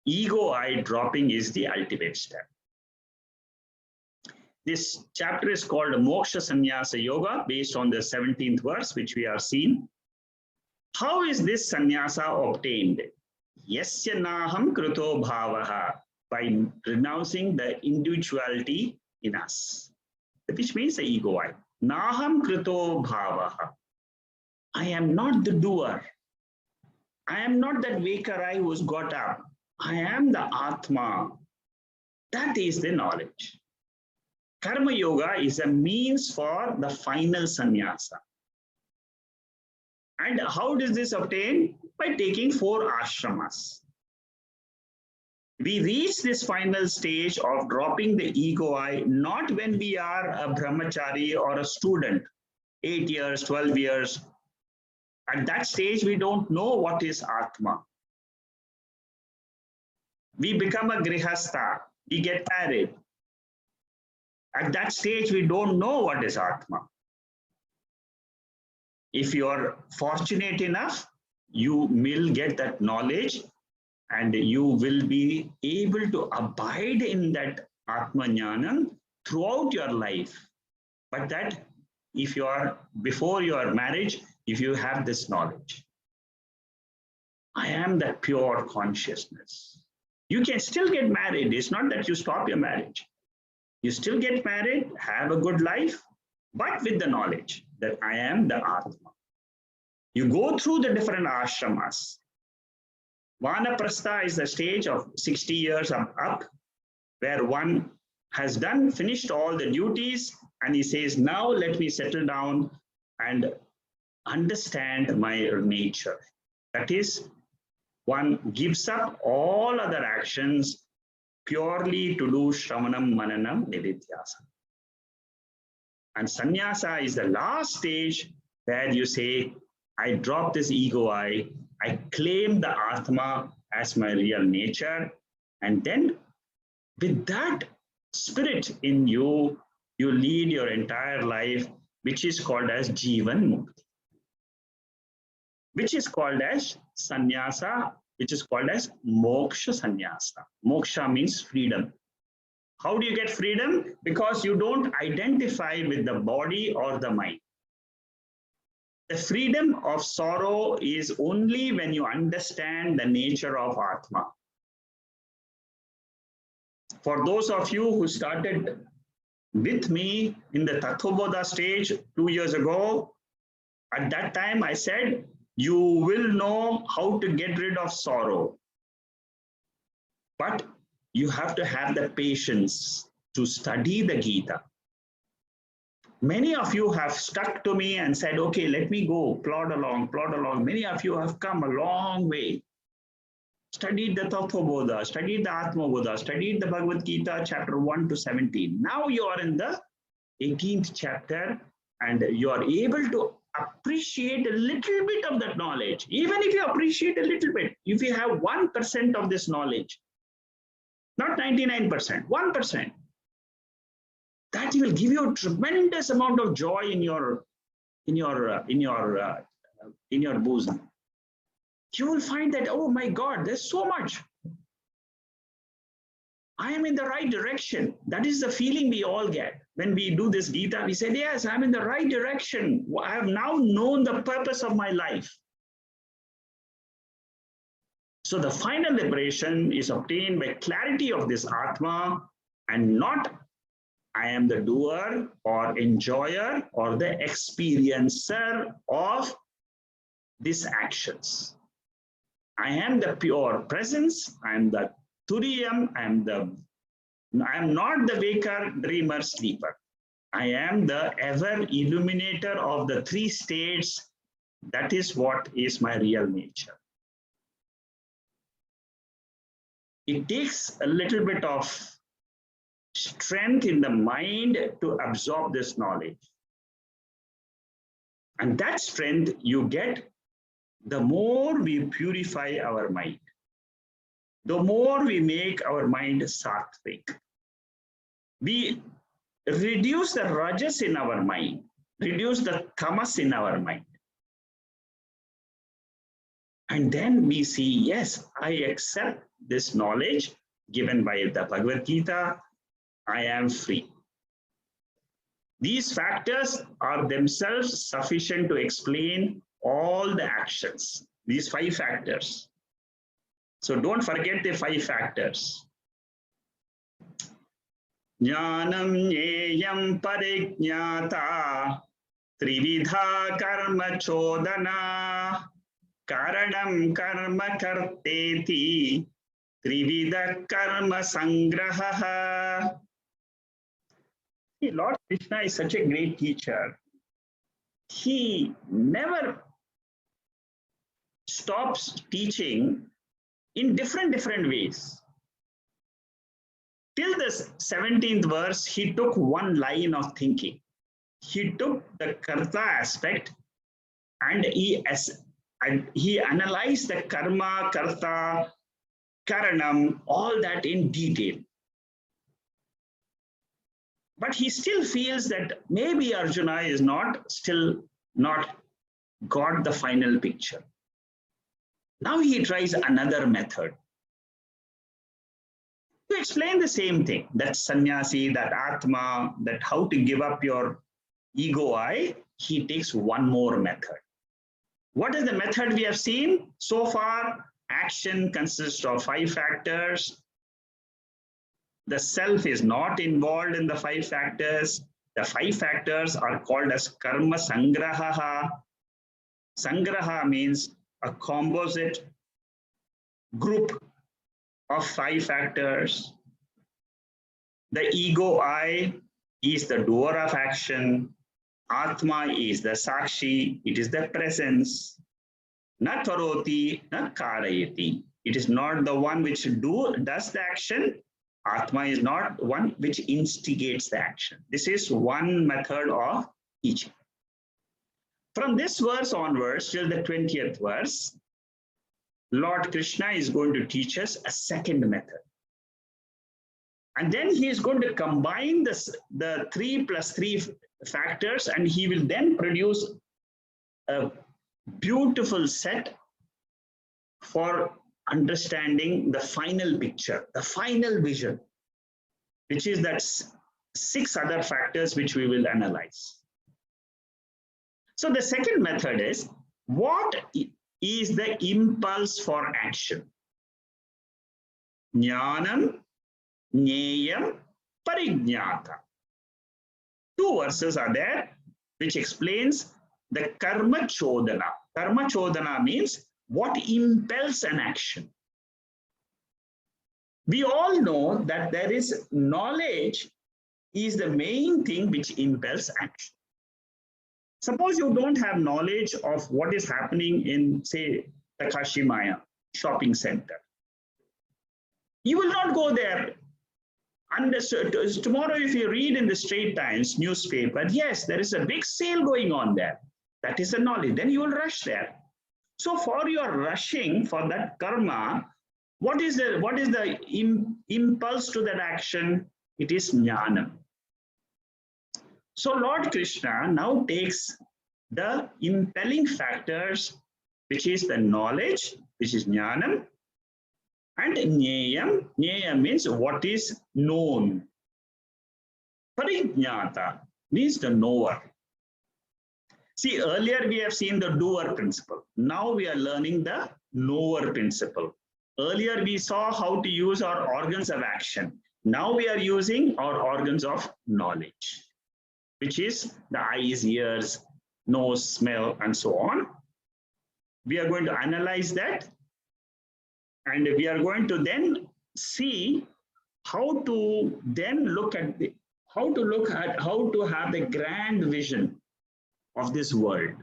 ego eye dropping is the ultimate step. This chapter is called Moksha Sannyasa Yoga, based on the 17th verse, which we have seen. How is this sannyasa obtained? Yasya naham kruto bhavaha, by renouncing the individuality in us, which means the ego eye. Naham kruto bhavaha. I am not the doer. I am not that waker eye who has got up. I am the atma. That is the knowledge. Karma yoga is a means for the final sannyasa. And how does this obtain? By taking 4 ashramas. We reach this final stage of dropping the ego eye, not when we are a brahmachari or a student, 8 years, 12 years. At that stage, we don't know what is atma. We become a grihastha, we get married. At that stage, we don't know what is atma. If you are fortunate enough, you will get that knowledge and you will be able to abide in that atma nyanam throughout your life. But that if you are, before your marriage, if you have this knowledge, I am that pure consciousness. You can still get married. It's not that you stop your marriage. You still get married, have a good life, but with the knowledge that I am the Atma. You go through the different ashramas. Vanaprastha is the stage of 60 years up, where one has finished all the duties, and he says, now let me settle down and understand my nature. That is, one gives up all other actions purely to do Shravanam, Mananam, Nididhyasana. And sannyasa is the last stage where you say, I drop this ego I claim the Atma as my real nature. And then with that spirit in you, you lead your entire life, which is called as Jivan Mukti, which is called as sannyasa, which is called as moksha sannyasa. Moksha means freedom. How do you get freedom? Because you don't identify with the body or the mind. The freedom of sorrow is only when you understand the nature of Atma. For those of you who started with me in the Tattvabodha stage 2 years ago, at that time I said, you will know how to get rid of sorrow. But you have to have the patience to study the Gita. Many of you have stuck to me and said, okay, let me go, plod along, plod along. Many of you have come a long way. Studied the Tattvabodha, studied the Atmabodha, studied the Bhagavad Gita, chapter 1 to 17. Now you are in the 18th chapter and you are able to appreciate a little bit of that knowledge. Even if you appreciate a little bit, if you have 1% of this knowledge, not 99%, 1%, that will give you a tremendous amount of joy in your bosom. You will find that, oh my God, there's so much. I am in the right direction. That is the feeling we all get. when we do this Gita, we said, yes, I'm in the right direction. I have now known the purpose of my life. So the final liberation is obtained by clarity of this atma, and not I am the doer or enjoyer or the experiencer of these actions. I am the pure presence. I am the turiyam. I am not the waker, dreamer, sleeper. I am the ever illuminator of the three states. That is what is my real nature. It takes a little bit of strength in the mind to absorb this knowledge. And that strength you get the more we purify our mind, the more we make our mind sattvic. We reduce the rajas in our mind, reduce the tamas in our mind. And then we see, yes, I accept this knowledge given by the Bhagavad Gita. I am free. These factors are themselves sufficient to explain all the actions, these 5 factors. So don't forget the 5 factors. Nyanam nyeyam parijñāta trividha karma chodana karanam karma karteti trividha karma sangraha. Lord Krishna is such a great teacher. He never stops teaching in different ways. Till this 17th verse, he took one line of thinking. He took the karta aspect and he analyzed the karma, karta, karanam, all that in detail. But he still feels that maybe Arjuna is still not got the final picture. Now he tries another method to explain the same thing, that sannyasi, that atma, that how to give up your ego I. He takes one more method. What is the method we have seen so far? Action consists of 5 factors. The self is not involved in the 5 factors. The 5 factors are called as karma sangraha. Sangraha means a composite group of 5 factors. The ego I is the doer of action. Atma is the sakshi. It is the presence. Na karoti, na karayati. It is not the one which does the action. Atma is not one which instigates the action. This is one method of teaching. From this verse onwards till the 20th verse, Lord Krishna is going to teach us a second method. And then he is going to combine the 3 plus 3 factors, and he will then produce a beautiful set for understanding the final picture, the final vision, which is that 6 other factors which we will analyze. So the second method is, what is the impulse for action? Nyanam, nyayam, parijñāta. 2 verses are there which explains the karma chodana. Karma chodana means what impels an action. We all know that there is knowledge is the main thing which impels action. Suppose you don't have knowledge of what is happening in, say, Takashimaya shopping center. You will not go there. Tomorrow, if you read in the Straits Times newspaper, yes, there is a big sale going on there. That is the knowledge. Then you will rush there. So for your rushing for that karma, what is the impulse to that action? It is nyanam. So Lord Krishna now takes the impelling factors, which is the knowledge, which is nyanam, and nyayam. Nyayam means what is known. Parijnata means the knower. See, earlier we have seen the doer principle. Now we are learning the knower principle. Earlier we saw how to use our organs of action. Now we are using our organs of knowledge, which is the eyes, ears, nose, smell, and so on. We are going to analyze that, and we are going to then see how to then look at how to have the grand vision of this world.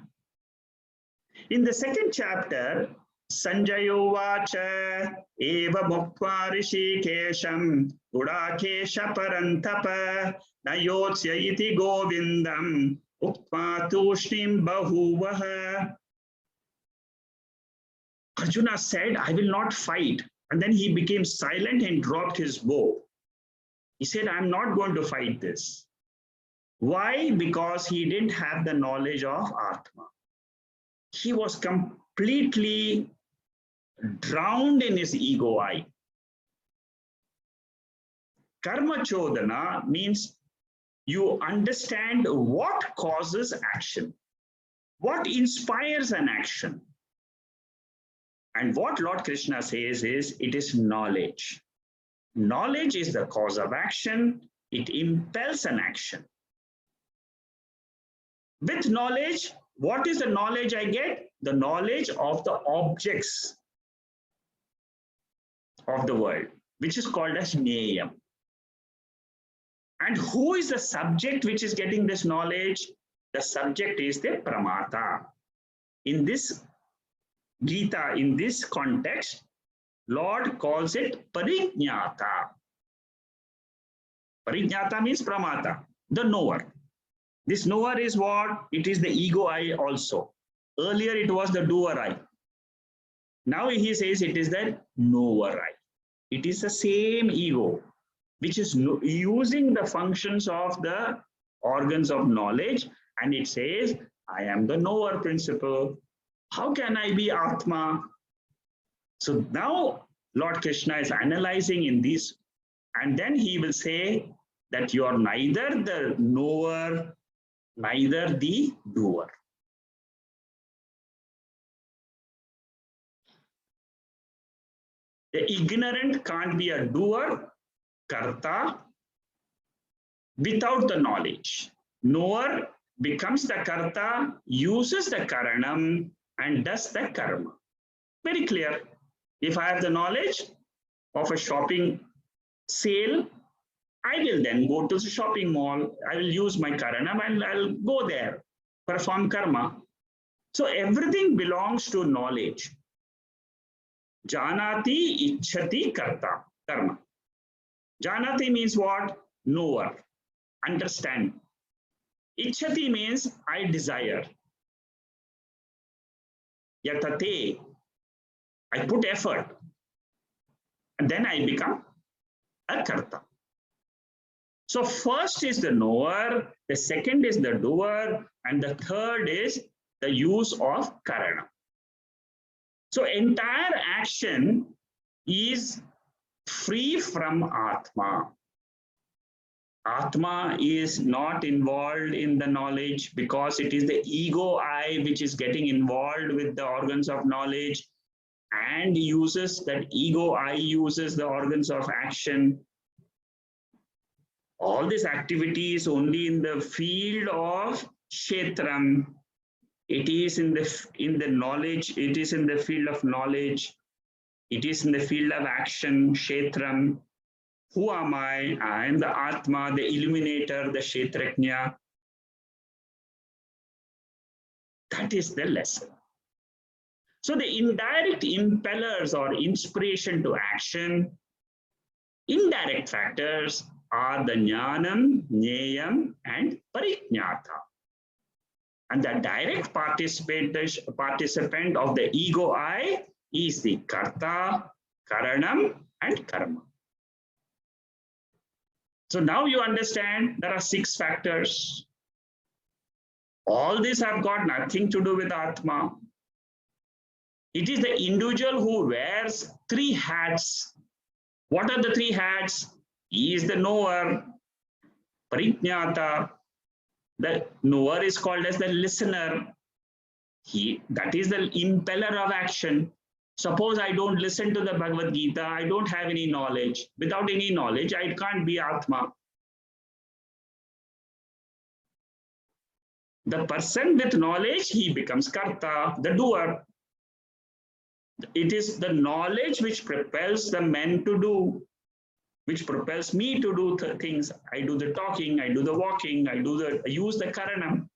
In the second chapter, Sanjayo Vacha Eva Muktva Rishikesham Gudakesha Parantapa Nayotsya Iti Govindam Uktva Tushnim Bahuvaha. Arjuna said, I will not fight. And then he became silent and dropped his bow. He said, I'm not going to fight this. Why? Because he didn't have the knowledge of Atma. He was completely drowned in his ego eye. Karma Chodana means you understand what causes action, what inspires an action. And what Lord Krishna says is, it is knowledge. Knowledge is the cause of action. It impels an action. With knowledge, what is the knowledge I get? The knowledge of the objects of the world, which is called as nyanam. And who is the subject which is getting this knowledge? The subject is the pramata. In this Gita, in this context, Lord calls it parijnata. Parijnata means pramata, the knower. This knower is what? It is the ego eye also. Earlier it was the doer eye. Now he says it is the knower eye. It is the same ego, which is using the functions of the organs of knowledge, and it says, I am the knower principle. How can I be Atma? So now Lord Krishna is analyzing in this, and then he will say that you are neither the knower, neither the doer. The ignorant can't be a doer, karta, without the knowledge. Knower becomes the karta, uses the karanam, and does the karma. Very clear. If I have the knowledge of a shopping sale, I will then go to the shopping mall. I will use my karanam and I'll go there, perform karma. So everything belongs to knowledge. Janati ichhati karta, karma. Janati means what? Knower, understand. Ichhati means I desire. Yatate, I put effort. And then I become a karta. So first is the knower, the second is the doer, and the third is the use of karana. So entire action is free from Atma. Atma is not involved in the knowledge because it is the ego I which is getting involved with the organs of knowledge and uses that ego I uses the organs of action. All this activity is only in the field of kshetram. It is in the knowledge, it is in the field of knowledge. It is in the field of action, kshetram. Who am I? I am the Atma, the illuminator, the kshetrajna. That is the lesson. So the indirect impellers or inspiration to action, indirect factors are the nyanam, nyayam, and parijnata. And the direct participant of the ego I is the karta, karanam, and karma. So now you understand there are 6 factors. All these have got nothing to do with Atma. It is the individual who wears 3 hats. What are the 3 hats? He is the knower, Parijnata. The knower is called as the listener. That is the impeller of action. Suppose I don't listen to the Bhagavad Gita, I don't have any knowledge. Without any knowledge, I can't be Atma. The person with knowledge, he becomes Karta, the doer. It is the knowledge which propels the men to do, which propels me to do things. I do the talking, I do the walking, I use the karanam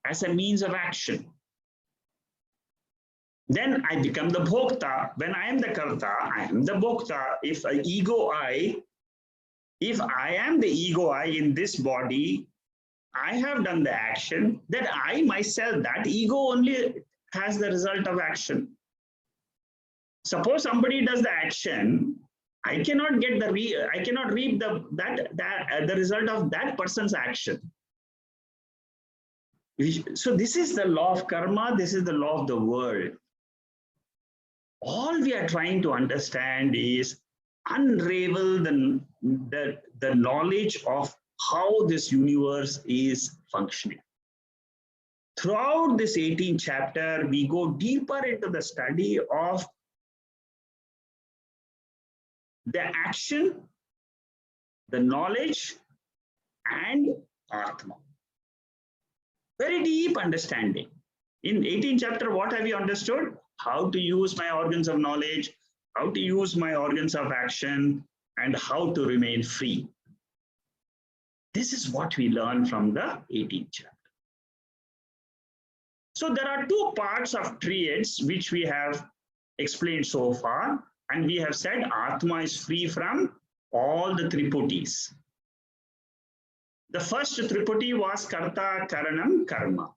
as a means of action. Then I become the bhokta. When I am the karta, I am the bhokta. If I am the ego I in this body, I have done the action, then I myself, that ego only has the result of action. Suppose somebody does the action, I cannot get the reap the result of that person's action. So this is the law of karma, this is the law of the world. All we are trying to understand is unravel the knowledge of how this universe is functioning. Throughout this 18th chapter, we go deeper into the study of the action, the knowledge, and atma. Very deep understanding. In 18th chapter, what have you understood? How to use my organs of knowledge, how to use my organs of action, and how to remain free. This is what we learn from the 18th chapter. So there are two parts of triads which we have explained so far, and we have said Atma is free from all the triputis. The first triputi was Karta, Karanam, Karma.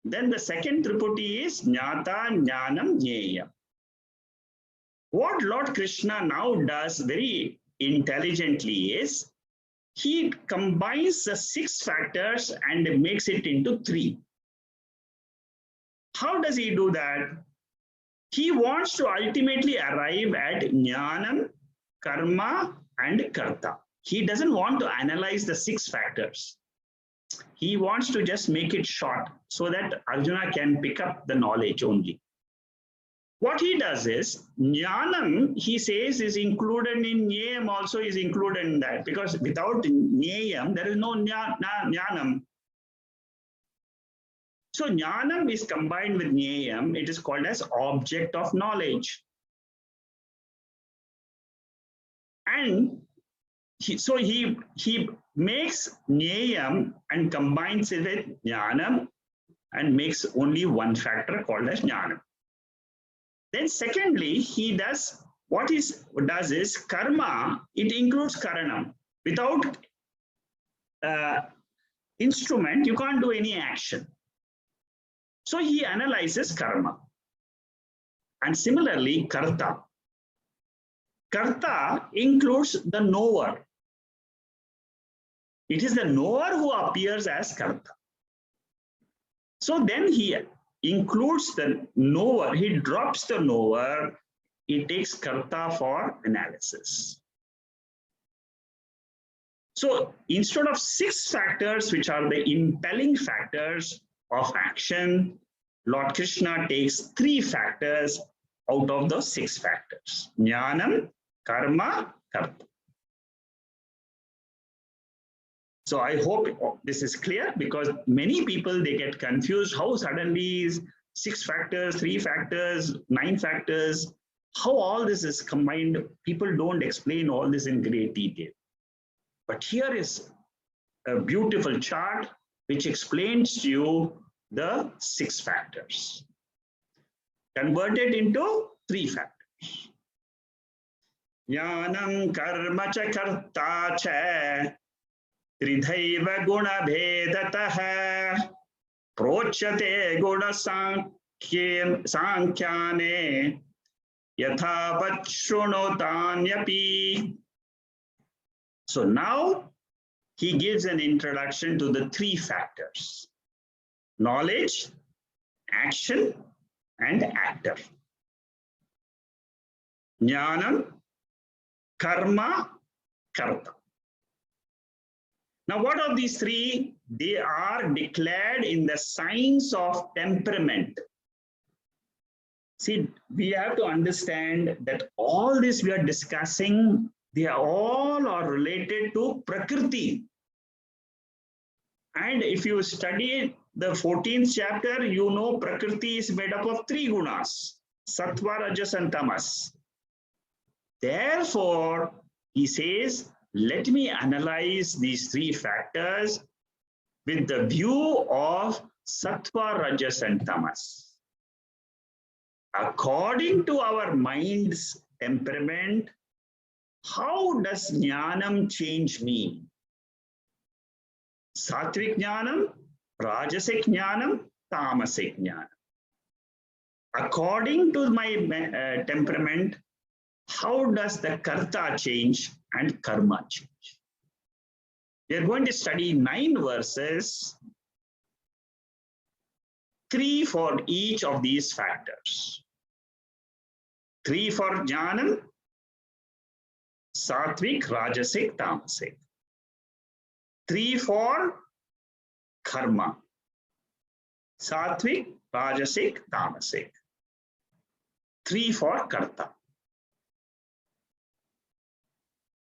Then the second triputi is Jnata, Nyanam, Jneyam. What Lord Krishna now does very intelligently is, he combines the 6 factors and makes it into 3. How does he do that? He wants to ultimately arrive at Jnanam, Karma, and Karta. He doesn't want to analyze the 6 factors. He wants to just make it short so that Arjuna can pick up the knowledge only. What he does is, Nyanam, he says, is included in Jneyam, also is included in that, because without Jneyam, there is no Nyanam. So Jnanam is combined with Jneyam. It is called as object of knowledge. And he makes Jneyam and combines it with Jnanam and makes only one factor called as Jnanam. Then secondly, he does, what he does is karma, it includes karanam. Without instrument, you can't do any action. So he analyzes karma. And similarly, karta. Karta includes the knower. It is the knower who appears as karta. So then he includes the knower, he drops the knower, he takes karta for analysis. So instead of 6 factors, which are the impelling factors of action, Lord Krishna takes 3 factors out of those 6 factors: Jnanam, Karma, Karta. So I hope this is clear, because many people, they get confused. How suddenly is 6 factors, 3 factors, 9 factors, how all this is combined? People don't explain all this in great detail. But here is a beautiful chart which explains to you the 6 factors, converted into 3 factors. Jnanam karma cha karta cha tridhaiva guna bhedatah prochyate guna sankhyane yathavat shrunotanyapi. So now he gives an introduction to the 3 factors: knowledge, action, and actor. Jnanam, karma, karta. Now, what are these three? They are declared in the signs of temperament. See, we have to understand that all this we are discussing, they are all are related to Prakriti. And if you study the 14th chapter, you know Prakriti is made up of three gunas, Sattva, Rajas, and Tamas. Therefore, he says, let me analyze these three factors with the view of Sattva, Rajas, and Tamas. According to our mind's temperament, how does Nyanam change me? Sattvic Nyanam, Rajasic Nyanam, Tamasic Nyanam. According to my temperament, how does the Karta change and Karma change? We are going to study 9 verses, 3 for each of these factors. 3 for Jnanam, Sattvic, Rajasic, Tamasic. 3 for Karma, Sattvic, Rajasic, Tamasic. 3 for Karta.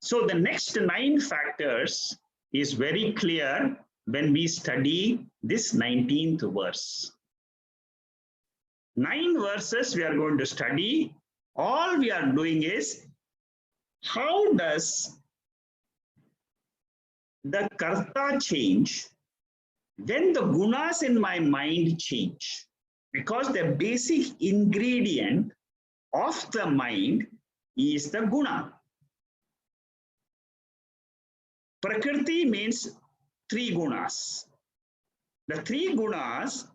So the next 9 factors is very clear when we study this 19th verse. 9 verses we are going to study. All we are doing is, how does the Karta change when the gunas in my mind change? Because the basic ingredient of the mind is the guna. Prakriti means 3 gunas. The 3 gunas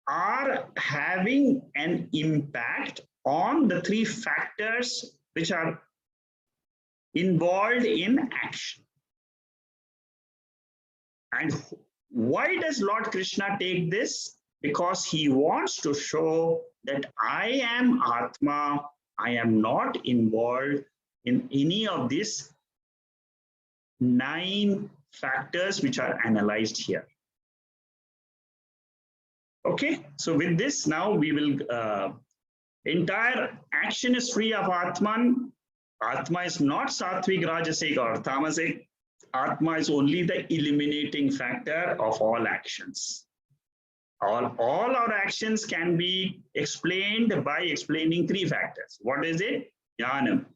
are having an impact on the 3 factors which are involved in action. And why does Lord Krishna take this? Because he wants to show that I am Atma, I am not involved in any of these 9 factors which are analyzed here. Okay, so with this now we will, entire action is free of Atman. Atma is not Sattvic, Rajasic or Tamasic. Atma is only the eliminating factor of all actions. All our actions can be explained by explaining 3 factors. What is it? Nyanam.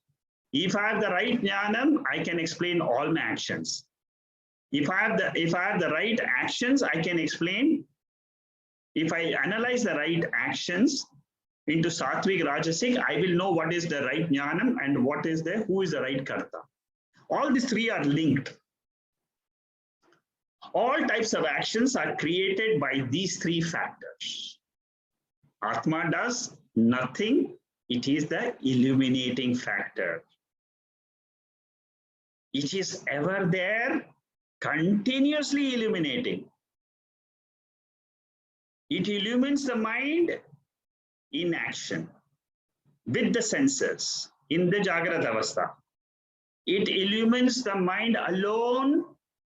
If I have the right Nyanam, I can explain all my actions. If I have the right actions, I can explain. If I analyze the right actions into Sattvic, Rajasic, I will know what is the right Nyanam and who is the right Karta. All these 3 are linked. All types of actions are created by these 3 factors. Atma does nothing. It is the illuminating factor. It is ever there, continuously illuminating. It illumines the mind in action, with the senses, in the Jagrata Avastha. It illumines the mind alone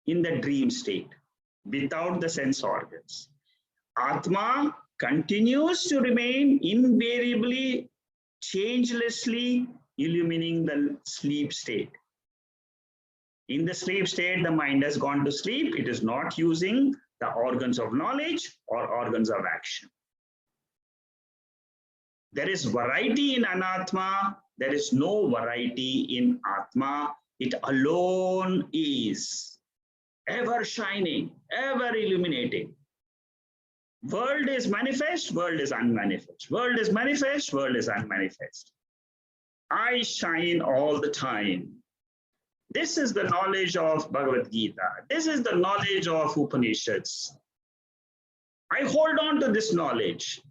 in the dream state, without the sense organs. Atma continues to remain invariably, changelessly illumining the sleep state. In the sleep state, the mind has gone to sleep. It is not using the organs of knowledge or organs of action. There is variety in Anatma. There is no variety in Atma. It alone is ever shining, ever illuminating. World is manifest, world is unmanifest. World is manifest, world is unmanifest. I shine all the time. This is the knowledge of Bhagavad Gita. This is the knowledge of Upanishads. I hold on to this knowledge.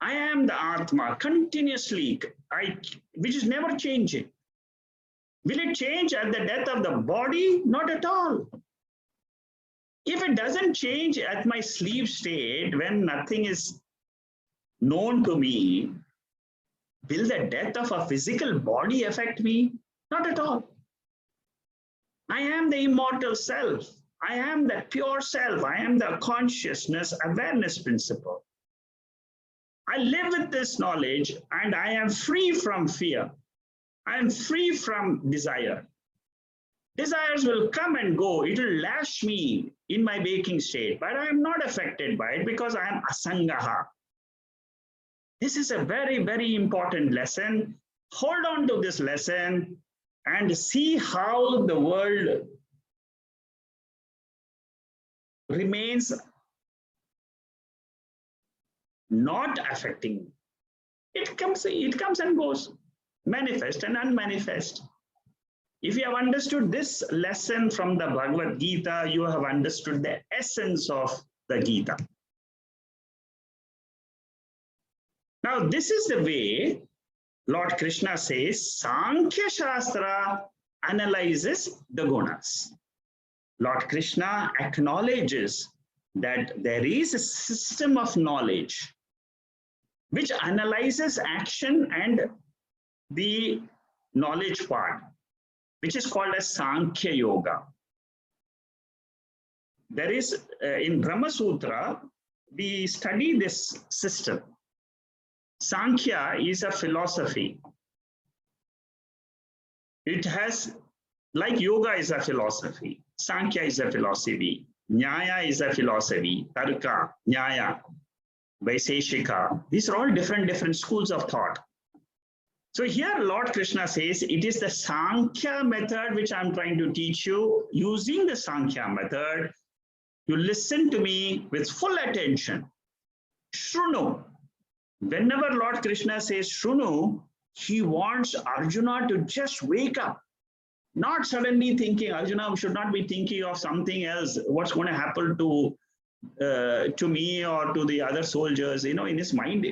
I am the Atma continuously, which is never changing. Will it change at the death of the body? Not at all. If it doesn't change at my sleep state, when nothing is known to me, will the death of a physical body affect me? Not at all. I am the immortal self. I am the pure self. I am the consciousness awareness principle. I live with this knowledge and I am free from fear. I am free from desire. Desires will come and go. It will lash me in my waking state, but I am not affected by it because I am asangaha. This is a very, very important lesson. Hold on to this lesson and see how the world remains not affecting. It comes and goes, manifest and unmanifest. If you have understood this lesson from the Bhagavad Gita, you have understood the essence of the Gita. Now, this is the way Lord Krishna says Sankhya Shastra analyzes the gunas. Lord Krishna acknowledges that there is a system of knowledge which analyzes action and the knowledge part, which is called as Sankhya Yoga. There is, in Brahma Sutra, we study this system. Sankhya is a philosophy. It has, like yoga is a philosophy, Sankhya is a philosophy, Nyaya is a philosophy, Tarka, Nyaya, Vaiseshika. These are all different schools of thought. So here Lord Krishna says, it is the Sankhya method which I'm trying to teach you. Using the Sankhya method, you listen to me with full attention. Shrunu. Whenever Lord Krishna says Shrunu, he wants Arjuna to just wake up. Not suddenly thinking, Arjuna should not be thinking of something else, what's going to happen to me or to the other soldiers. You know, in his mind,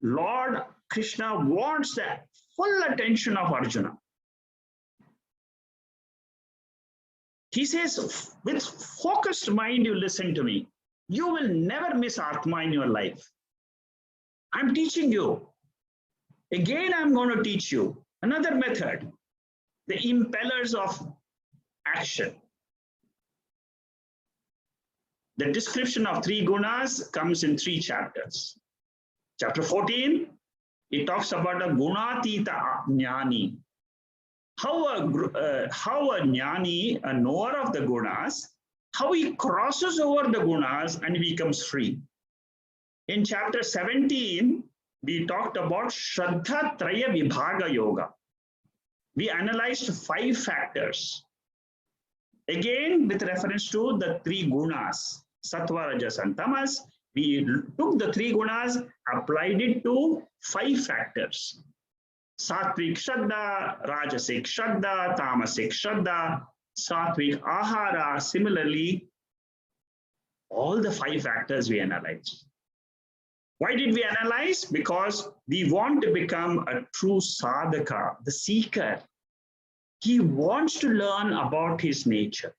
Lord Krishna wants the full attention of Arjuna. He says, with focused mind, you listen to me. You will never miss Atma in your life. I'm teaching you. Again, I'm going to teach you another method, the impellers of action. The description of three gunas comes in 3 chapters. Chapter 14, it talks about a gunatita jnani. How a jnani, a knower of the gunas, how he crosses over the gunas and becomes free. In chapter 17, we talked about Shraddha Traya Vibhaga Yoga. We analyzed 5 factors. Again, with reference to the 3 gunas, Sattva, Rajas, and Tamas, we took the 3 gunas, applied it to 5 factors. Sattvic Shraddha, Rajasic Shraddha, Tamasic Shraddha, Sattvic Ahara. Similarly, all the 5 factors we analyzed. Why did we analyze? Because we want to become a true sadhaka, the seeker. He wants to learn about his nature.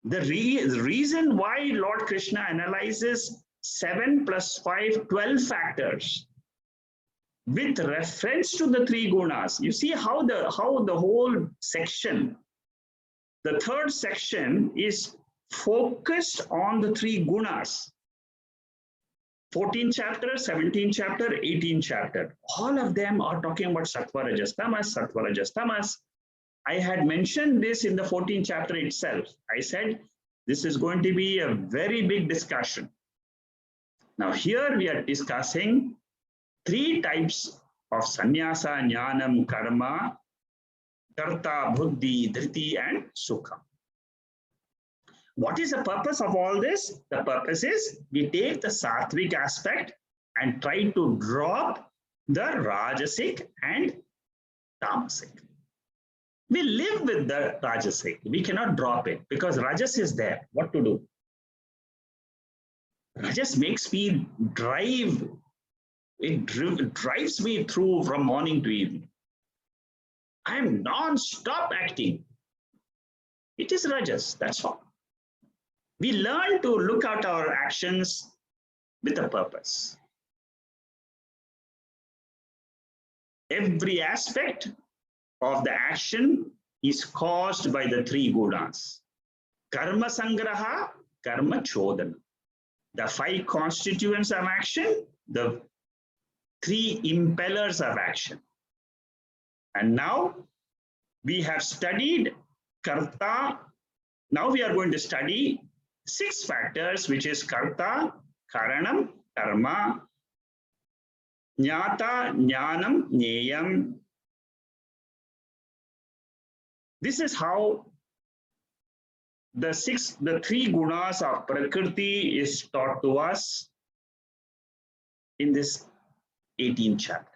The reason why Lord Krishna analyzes 7 plus 5, 12 factors with reference to the 3 gunas. You see how the whole section, the 3rd section is focused on the 3 gunas. 14th chapter, 17th chapter, 18th chapter. All of them are talking about Sattva, Rajas, Tamas, Sattva, Rajas, Tamas. I had mentioned this in the 14th chapter itself. I said, this is going to be a very big discussion. Now here we are discussing 3 types of sannyasa, nyanam, karma, karta, buddhi, dhriti, and sukha. What is the purpose of all this? The purpose is we take the sattvic aspect and try to drop the rajasic and tamasic. We live with the rajasic. We cannot drop it because rajas is there. What to do? Rajas makes me drive. It drives me through from morning to evening. I am non-stop acting. It is rajas, that's all. We learn to look at our actions with a purpose. Every aspect of the action is caused by the three gunas. Karma sangraha, karma chodana. The five constituents of action, the three impellers of action. And now we have studied karta. Now we are going to study 6 factors, which is karta, karanam, karma, jnata, nyanam, nyayam. This is how the three gunas of Prakriti is taught to us in this 18th chapter.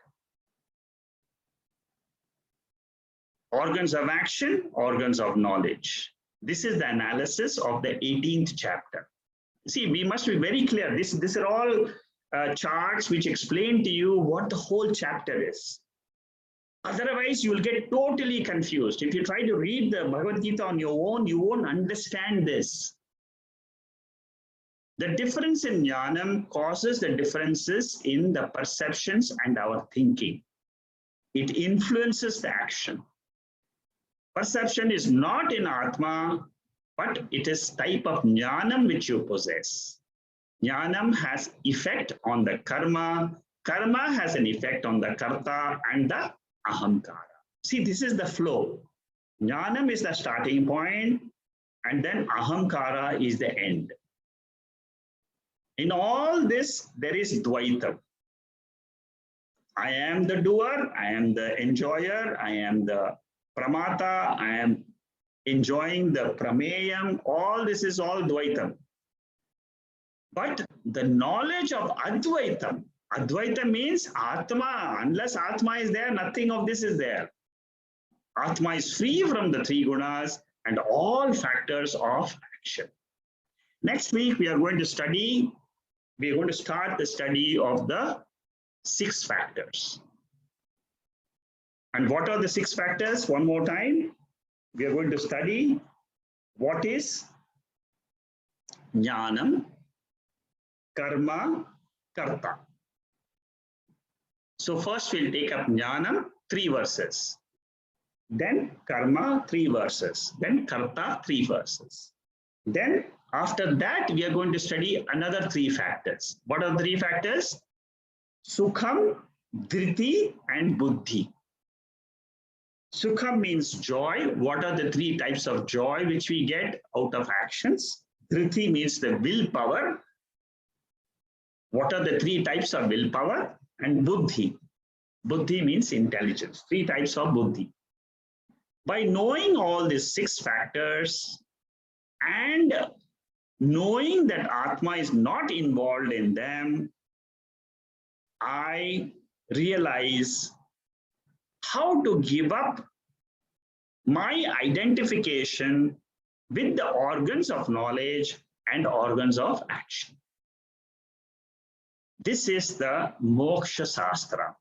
Organs of action, organs of knowledge. This is the analysis of the 18th chapter. See, we must be very clear. These are all charts which explain to you what the whole chapter is. Otherwise, you will get totally confused. If you try to read the Bhagavad Gita on your own, you won't understand this. The difference in nyanam causes the differences in the perceptions and our thinking. It influences the action. Perception is not in atma, but it is type of nyanam which you possess. Nyanam has effect on the karma. Karma has an effect on the karta and the ahamkara. See, this is the flow. Jnanam is the starting point, and then ahamkara is the end. In all this, there is dvaitam. I am the doer, I am the enjoyer, I am the pramata, I am enjoying the prameyam. All this is all dvaitam. But the knowledge of advaitam, Advaita means Atma. Unless Atma is there, nothing of this is there. Atma is free from the three gunas and all factors of action. Next week, we are going to start the study of the 6 factors. And what are the 6 factors? One more time. We are going to study what is jnanam, karma, karta. So first we'll take up jnanam, 3 verses. Then karma, 3 verses. Then karta, 3 verses. Then after that, we are going to study another 3 factors. What are the 3 factors? Sukham, dhriti, and buddhi. Sukham means joy. What are the 3 types of joy which we get out of actions? Dhriti means the willpower. What are the 3 types of willpower? And buddhi. Buddhi means intelligence. 3 types of buddhi. By knowing all these 6 factors and knowing that Atma is not involved in them, I realize how to give up my identification with the organs of knowledge and organs of action. This is the moksha sastra,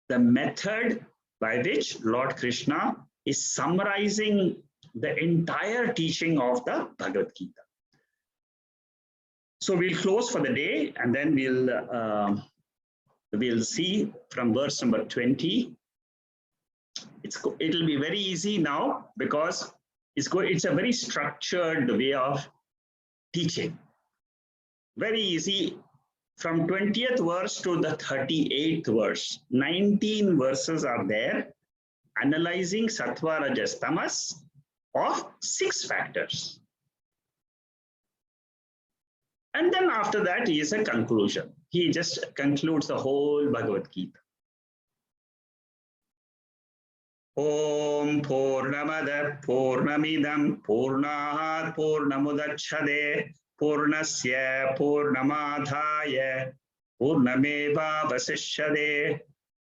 the method by which Lord Krishna is summarizing the entire teaching of the Bhagavad Gita. So we'll close for the day, and then we'll see from verse number 20. It'll be very easy now because it's a very structured way of teaching. Very easy. From 20th verse to the 38th verse, 19 verses are there analyzing sattva, rajas, tamas of 6 factors. And then after that is a conclusion. He just concludes the whole Bhagavad Gita. Om Purnamada Purnamidam Purnahat Purnamudachade Purnasya Purnamadhaya Purnameva Vasishyade.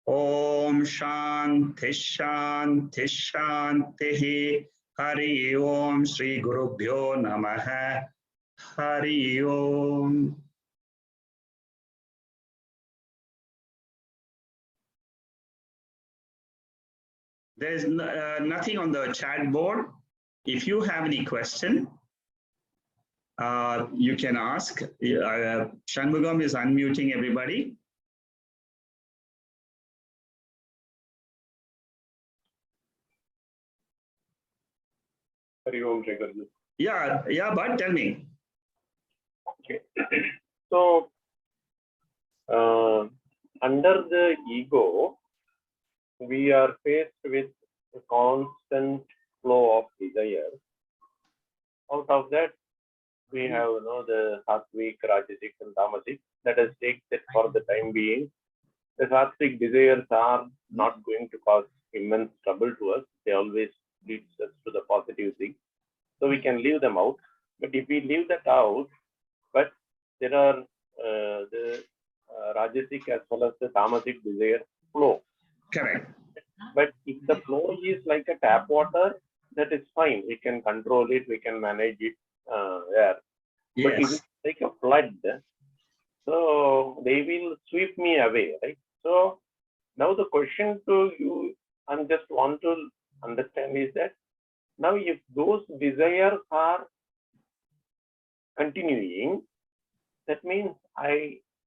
Om Shanti Shanti Shanti. Hari Om Shri Gurubhyo Namaha. Hari Om. There is nothing on the chat board. If you have any question, you can ask. Shanmugam is unmuting everybody. Yeah, but tell me. Okay. So, under the ego, we are faced with a constant flow of desire. Out of that, we have the sattvic, rajasic, and tamasic. Let us take that for the time being. The sattvic desires are not going to cause immense trouble to us. They always lead us to the positive thing. So we can leave them out. But if we leave that out, but there are the rajasic as well as the tamasic desire flow. Correct. But if the flow is like a tap water, that is fine. We can control it. We can manage it there. Yes. But if it's like a flood, so they will sweep me away, right? So now the question to you, I just want to understand is that now if those desires are continuing, that means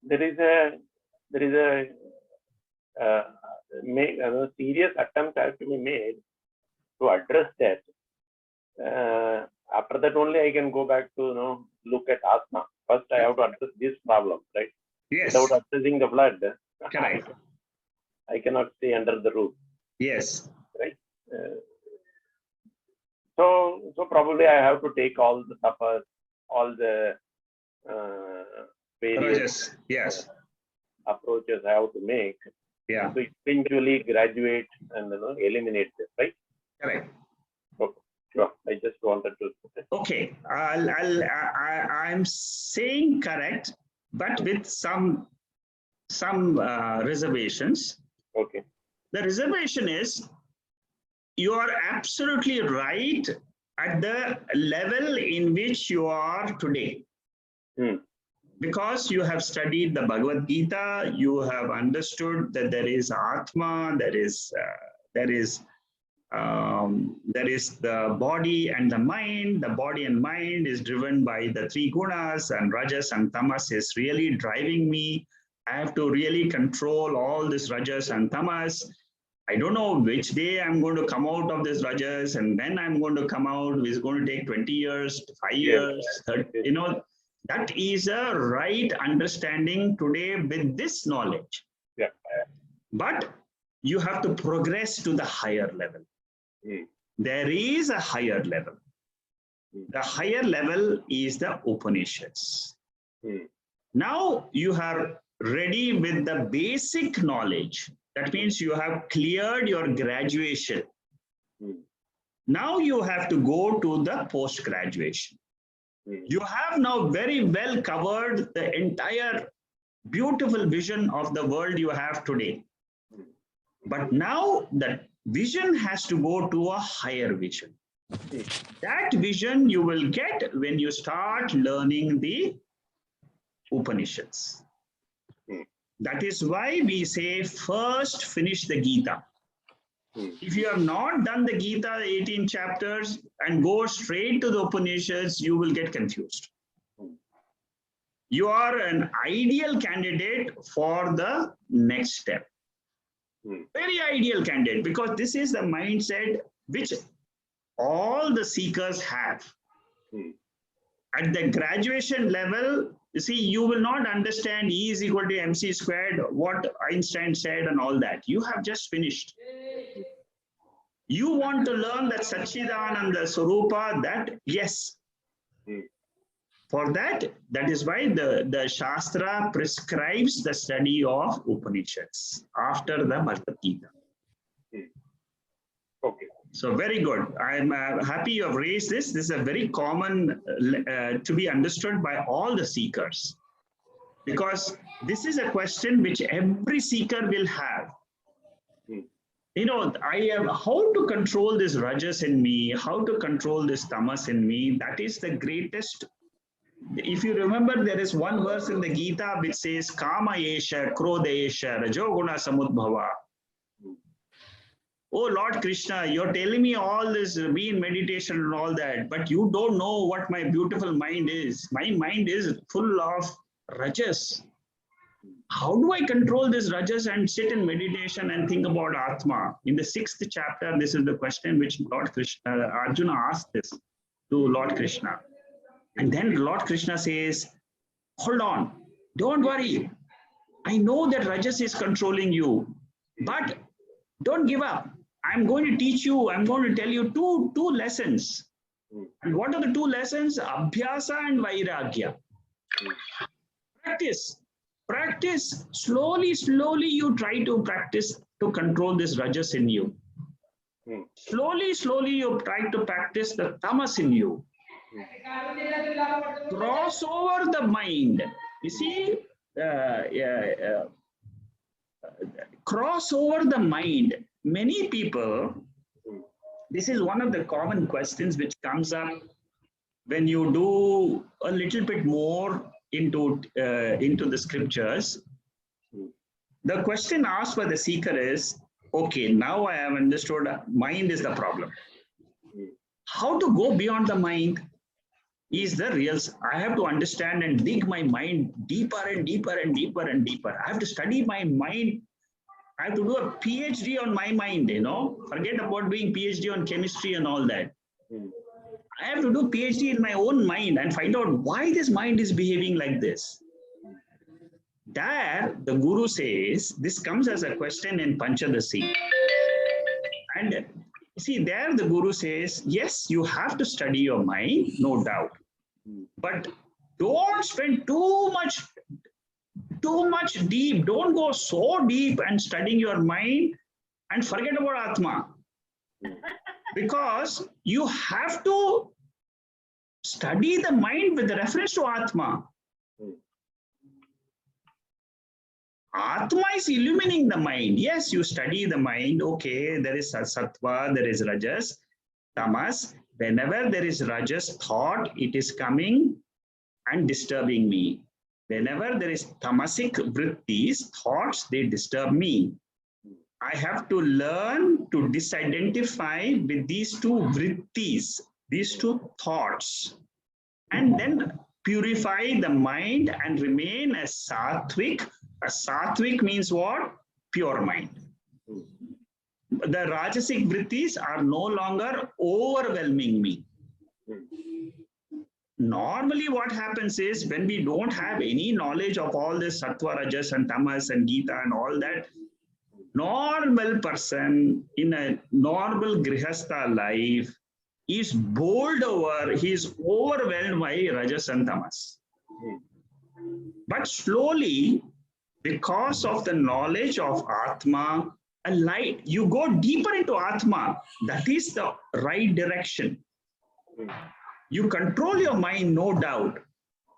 there is a serious attempt has to be made to address that. After that only I can go back to look at atma. First I have to address this problem, right? Yes. Without addressing the blood, Correct. I cannot stay under the roof. Yes. Right. So probably I have to take all the suppers, all the various yes. approaches I have to make. Yeah. To eventually graduate and eliminate this, right? Correct. Okay. Sure. I just wanted to. Okay. I'm saying correct, but with some reservations. Okay. The reservation is you are absolutely right at the level in which you are today. Because you have studied the Bhagavad Gita, you have understood that there is atma, there is the body and the mind. The body and mind is driven by the three gunas, and rajas and tamas is really driving me. I have to really control all this rajas and tamas. I don't know which day I'm going to come out of this rajas, and when I'm going to come out. It's going to take 20 years, 5 years, 30, that is a right understanding today with this knowledge. Yeah. But you have to progress to the higher level. There is a higher level. The higher level is the Upanishads. Now you are ready with the basic knowledge. That means you have cleared your graduation. Now you have to go to the post-graduation. You have now very well covered the entire beautiful vision of the world you have today. But now that vision has to go to a higher vision. That vision you will get when you start learning the Upanishads. That is why we say first finish the Gita. If you have not done the Gita, 18 chapters, and go straight to the Upanishads, you will get confused. You are an ideal candidate for the next step. Very ideal candidate, because this is the mindset which all the seekers have. At the graduation level, you see, you will not understand E is equal to MC squared, what Einstein said and all that. You have just finished. You want to learn that Satchidananda Swarupa, that, yes. For that is why the Shastra prescribes the study of Upanishads after the Bhagavad Gita. Okay. So very good. I'm happy you have raised this. This is a very common to be understood by all the seekers. Because this is a question which every seeker will have. I am how to control this rajas in me, how to control this tamas in me. That is the greatest. If you remember, there is one verse in the Gita which says, Kama Esha, Krodha Esha, Rajoguna Samudbhava. Oh Lord Krishna, you're telling me all this, be in meditation and all that, but you don't know what my beautiful mind is. My mind is full of rajas. How do I control this rajas and sit in meditation and think about Atma? In the 6th chapter, this is the question which Lord Krishna, Arjuna asked this. to Lord Krishna. And then Lord Krishna says, hold on, don't worry. I know that Rajas is controlling you, but don't give up. I'm going to teach you, I'm going to tell you two lessons. And what are the two lessons? Abhyasa and Vairagya. Practice. Slowly you try to practice to control this Rajas in you. Slowly you try to practice the tamas in you. Cross over the mind. You see, cross over the mind. Many people, this is one of the common questions which comes up when you do a little bit more into the scriptures. The question asked by the seeker is, okay, now I have understood mind is the problem. How to go beyond the mind is the real. I have to understand and dig my mind deeper and deeper and deeper and deeper. I have to study my mind. I have to do a PhD on my mind, Forget about doing PhD on chemistry and all that. I have to do PhD in my own mind and find out why this mind is behaving like this. There, the Guru says, this comes as a question in Panchadasi. And see, there the Guru says, yes, you have to study your mind, no doubt. But don't spend too much deep. Don't go so deep and studying your mind and forget about Atma. Because you have to study the mind with reference to Atma. Atma is illumining the mind. Yes, you study the mind. Okay, there is sattva, there is rajas, tamas. Whenever there is rajas thought, it is coming and disturbing me. Whenever there is tamasic vrittis, thoughts, they disturb me. I have to learn to disidentify with these two vrittis, these two thoughts, and then purify the mind and remain as sattvic. A sattvic means what? Pure mind. The rajasic vrittis are no longer overwhelming me. Normally what happens is when we don't have any knowledge of all this sattva, rajas and tamas and Gita and all that, normal person in a normal grihastha life is bowled over, he is overwhelmed by rajas and tamas. But slowly, because of the knowledge of Atma, a light, you go deeper into Atma. That is the right direction. You control your mind, no doubt.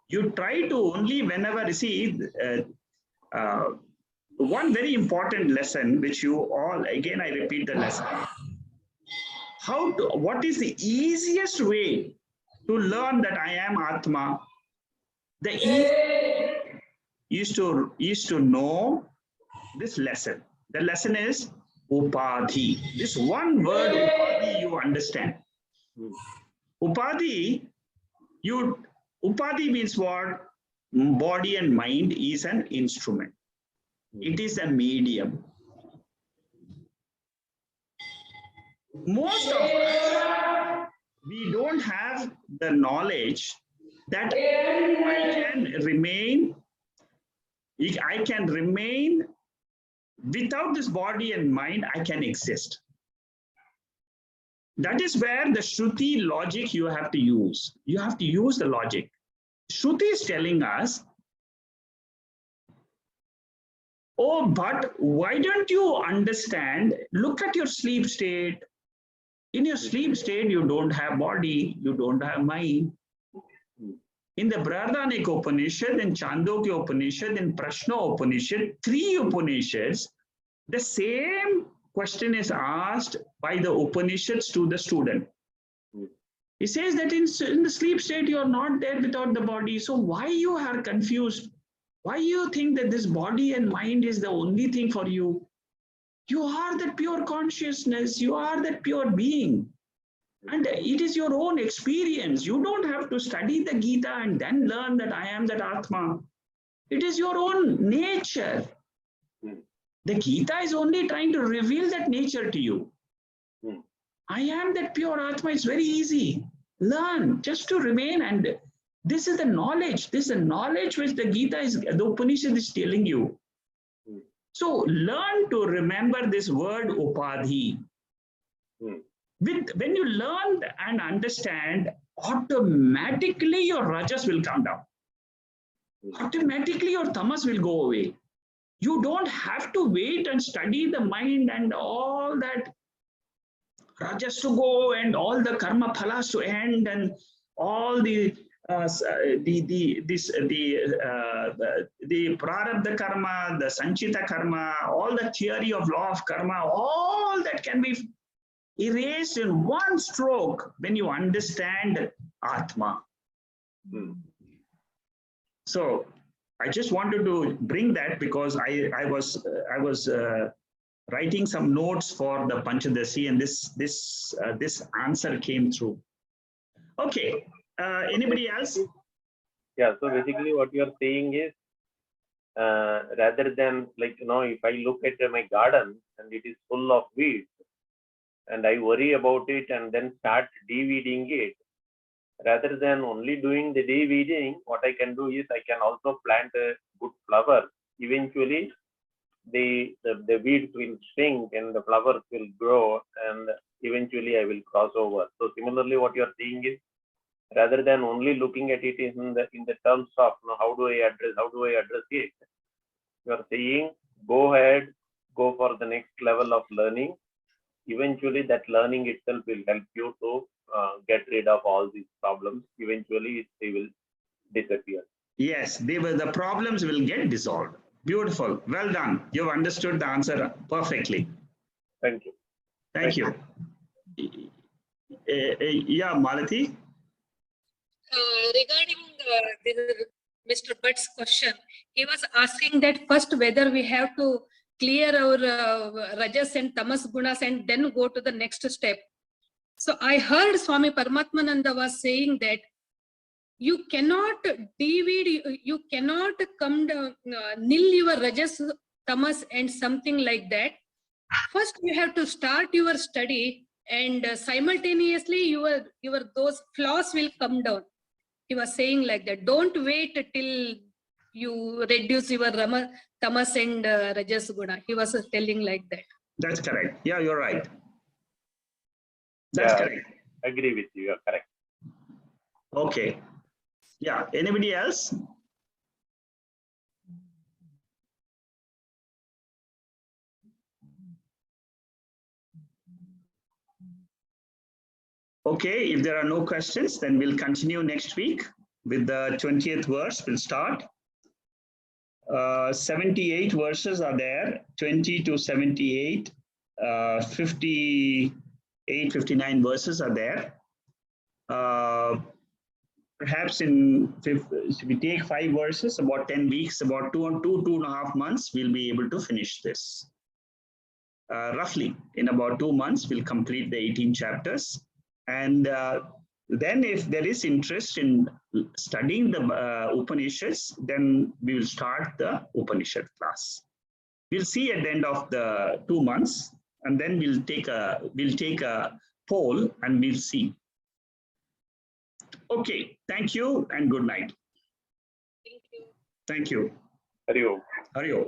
You try to only whenever, you see, one very important lesson, which you all, again, I repeat the lesson. What is the easiest way to learn that I am Atma? The easiest is to know this lesson. The lesson is Upadhi. This one word, Upadhi, you understand. Upadhi means what? Body and mind is an instrument. It is a medium. Most of us, we don't have the knowledge that I can remain without this body and mind, I can exist. That is where the Shruti logic you have to use. You have to use the logic. Shruti is telling us, oh, but why don't you understand? Look at your sleep state. In your sleep state, you don't have body, you don't have mind. In the Brihadaranyaka Upanishad, in Chandogya Upanishad, in Prashna Upanishad, 3 Upanishads, the same question is asked by the Upanishads to the student. He says that in the sleep state, you are not there without the body. So why you are confused? Why you think that this body and mind is the only thing for you? You are that pure consciousness. You are that pure being. And it is your own experience. You don't have to study the Gita and then learn that I am that Atma. It is your own nature. The Gita is only trying to reveal that nature to you. I am that pure Atma. It's very easy. Learn just to remain. And this is the knowledge. This is the knowledge which the Gita is, the Upanishad is telling you. So learn to remember this word upadhi. When you learn and understand, automatically your rajas will come down. Automatically your tamas will go away. You don't have to wait and study the mind and all that rajas to go and all the karma phalas to end and all the prarabdha karma, the sanchita karma, all the theory of law of karma, all that can be erased in one stroke when you understand atma. So I just wanted to bring that because I was writing some notes for the Panchadasi, and this answer came through. Okay, anybody else? Yeah, so basically what you're saying is, rather than like, if I look at my garden and it is full of weeds and I worry about it and then start de-weeding it, rather than only doing the de-weeding, what I can do is I can also plant a good flower. Eventually, the weeds will shrink and the flowers will grow, and eventually I will cross over. So similarly, what you're saying is, rather than only looking at it in the terms of how do I address it, you're saying go ahead, go for the next level of learning. Eventually, that learning itself will help you to get rid of all these problems. Eventually, they will disappear. Yes, the problems will get dissolved. Beautiful. Well done. You've understood the answer perfectly. Thank you. Thank you. Yeah, Malati? Regarding Mr. Bhatt's question, he was asking that first whether we have to clear our rajas and tamas gunas and then go to the next step. So I heard Swami Paramatmananda was saying that you cannot deviate, you cannot come down, nil your rajas, tamas and something like that. First, you have to start your study, and simultaneously your those flaws will come down. He was saying like that. Don't wait till you reduce your tamas and rajas guna. He was telling like that. That's correct. Yeah, you're right. That's correct. I agree with you. You're correct. Okay. Yeah. Anybody else? Okay. If there are no questions, then we'll continue next week with the 20th verse. We'll start. 78 verses are there, 20 to 78, 58, 59 verses are there. Perhaps if we take 5 verses, about 10 weeks, about 2.5 months, we'll be able to finish this. Roughly, in about 2 months, we'll complete the 18 chapters. And then if there is interest in studying the Upanishads, then we will start the Upanishad class. We'll see at the end of the 2 months, and then we'll take a poll and we'll see. Okay, thank you and good night. Thank you. Thank you. Hari Om. Hari Om.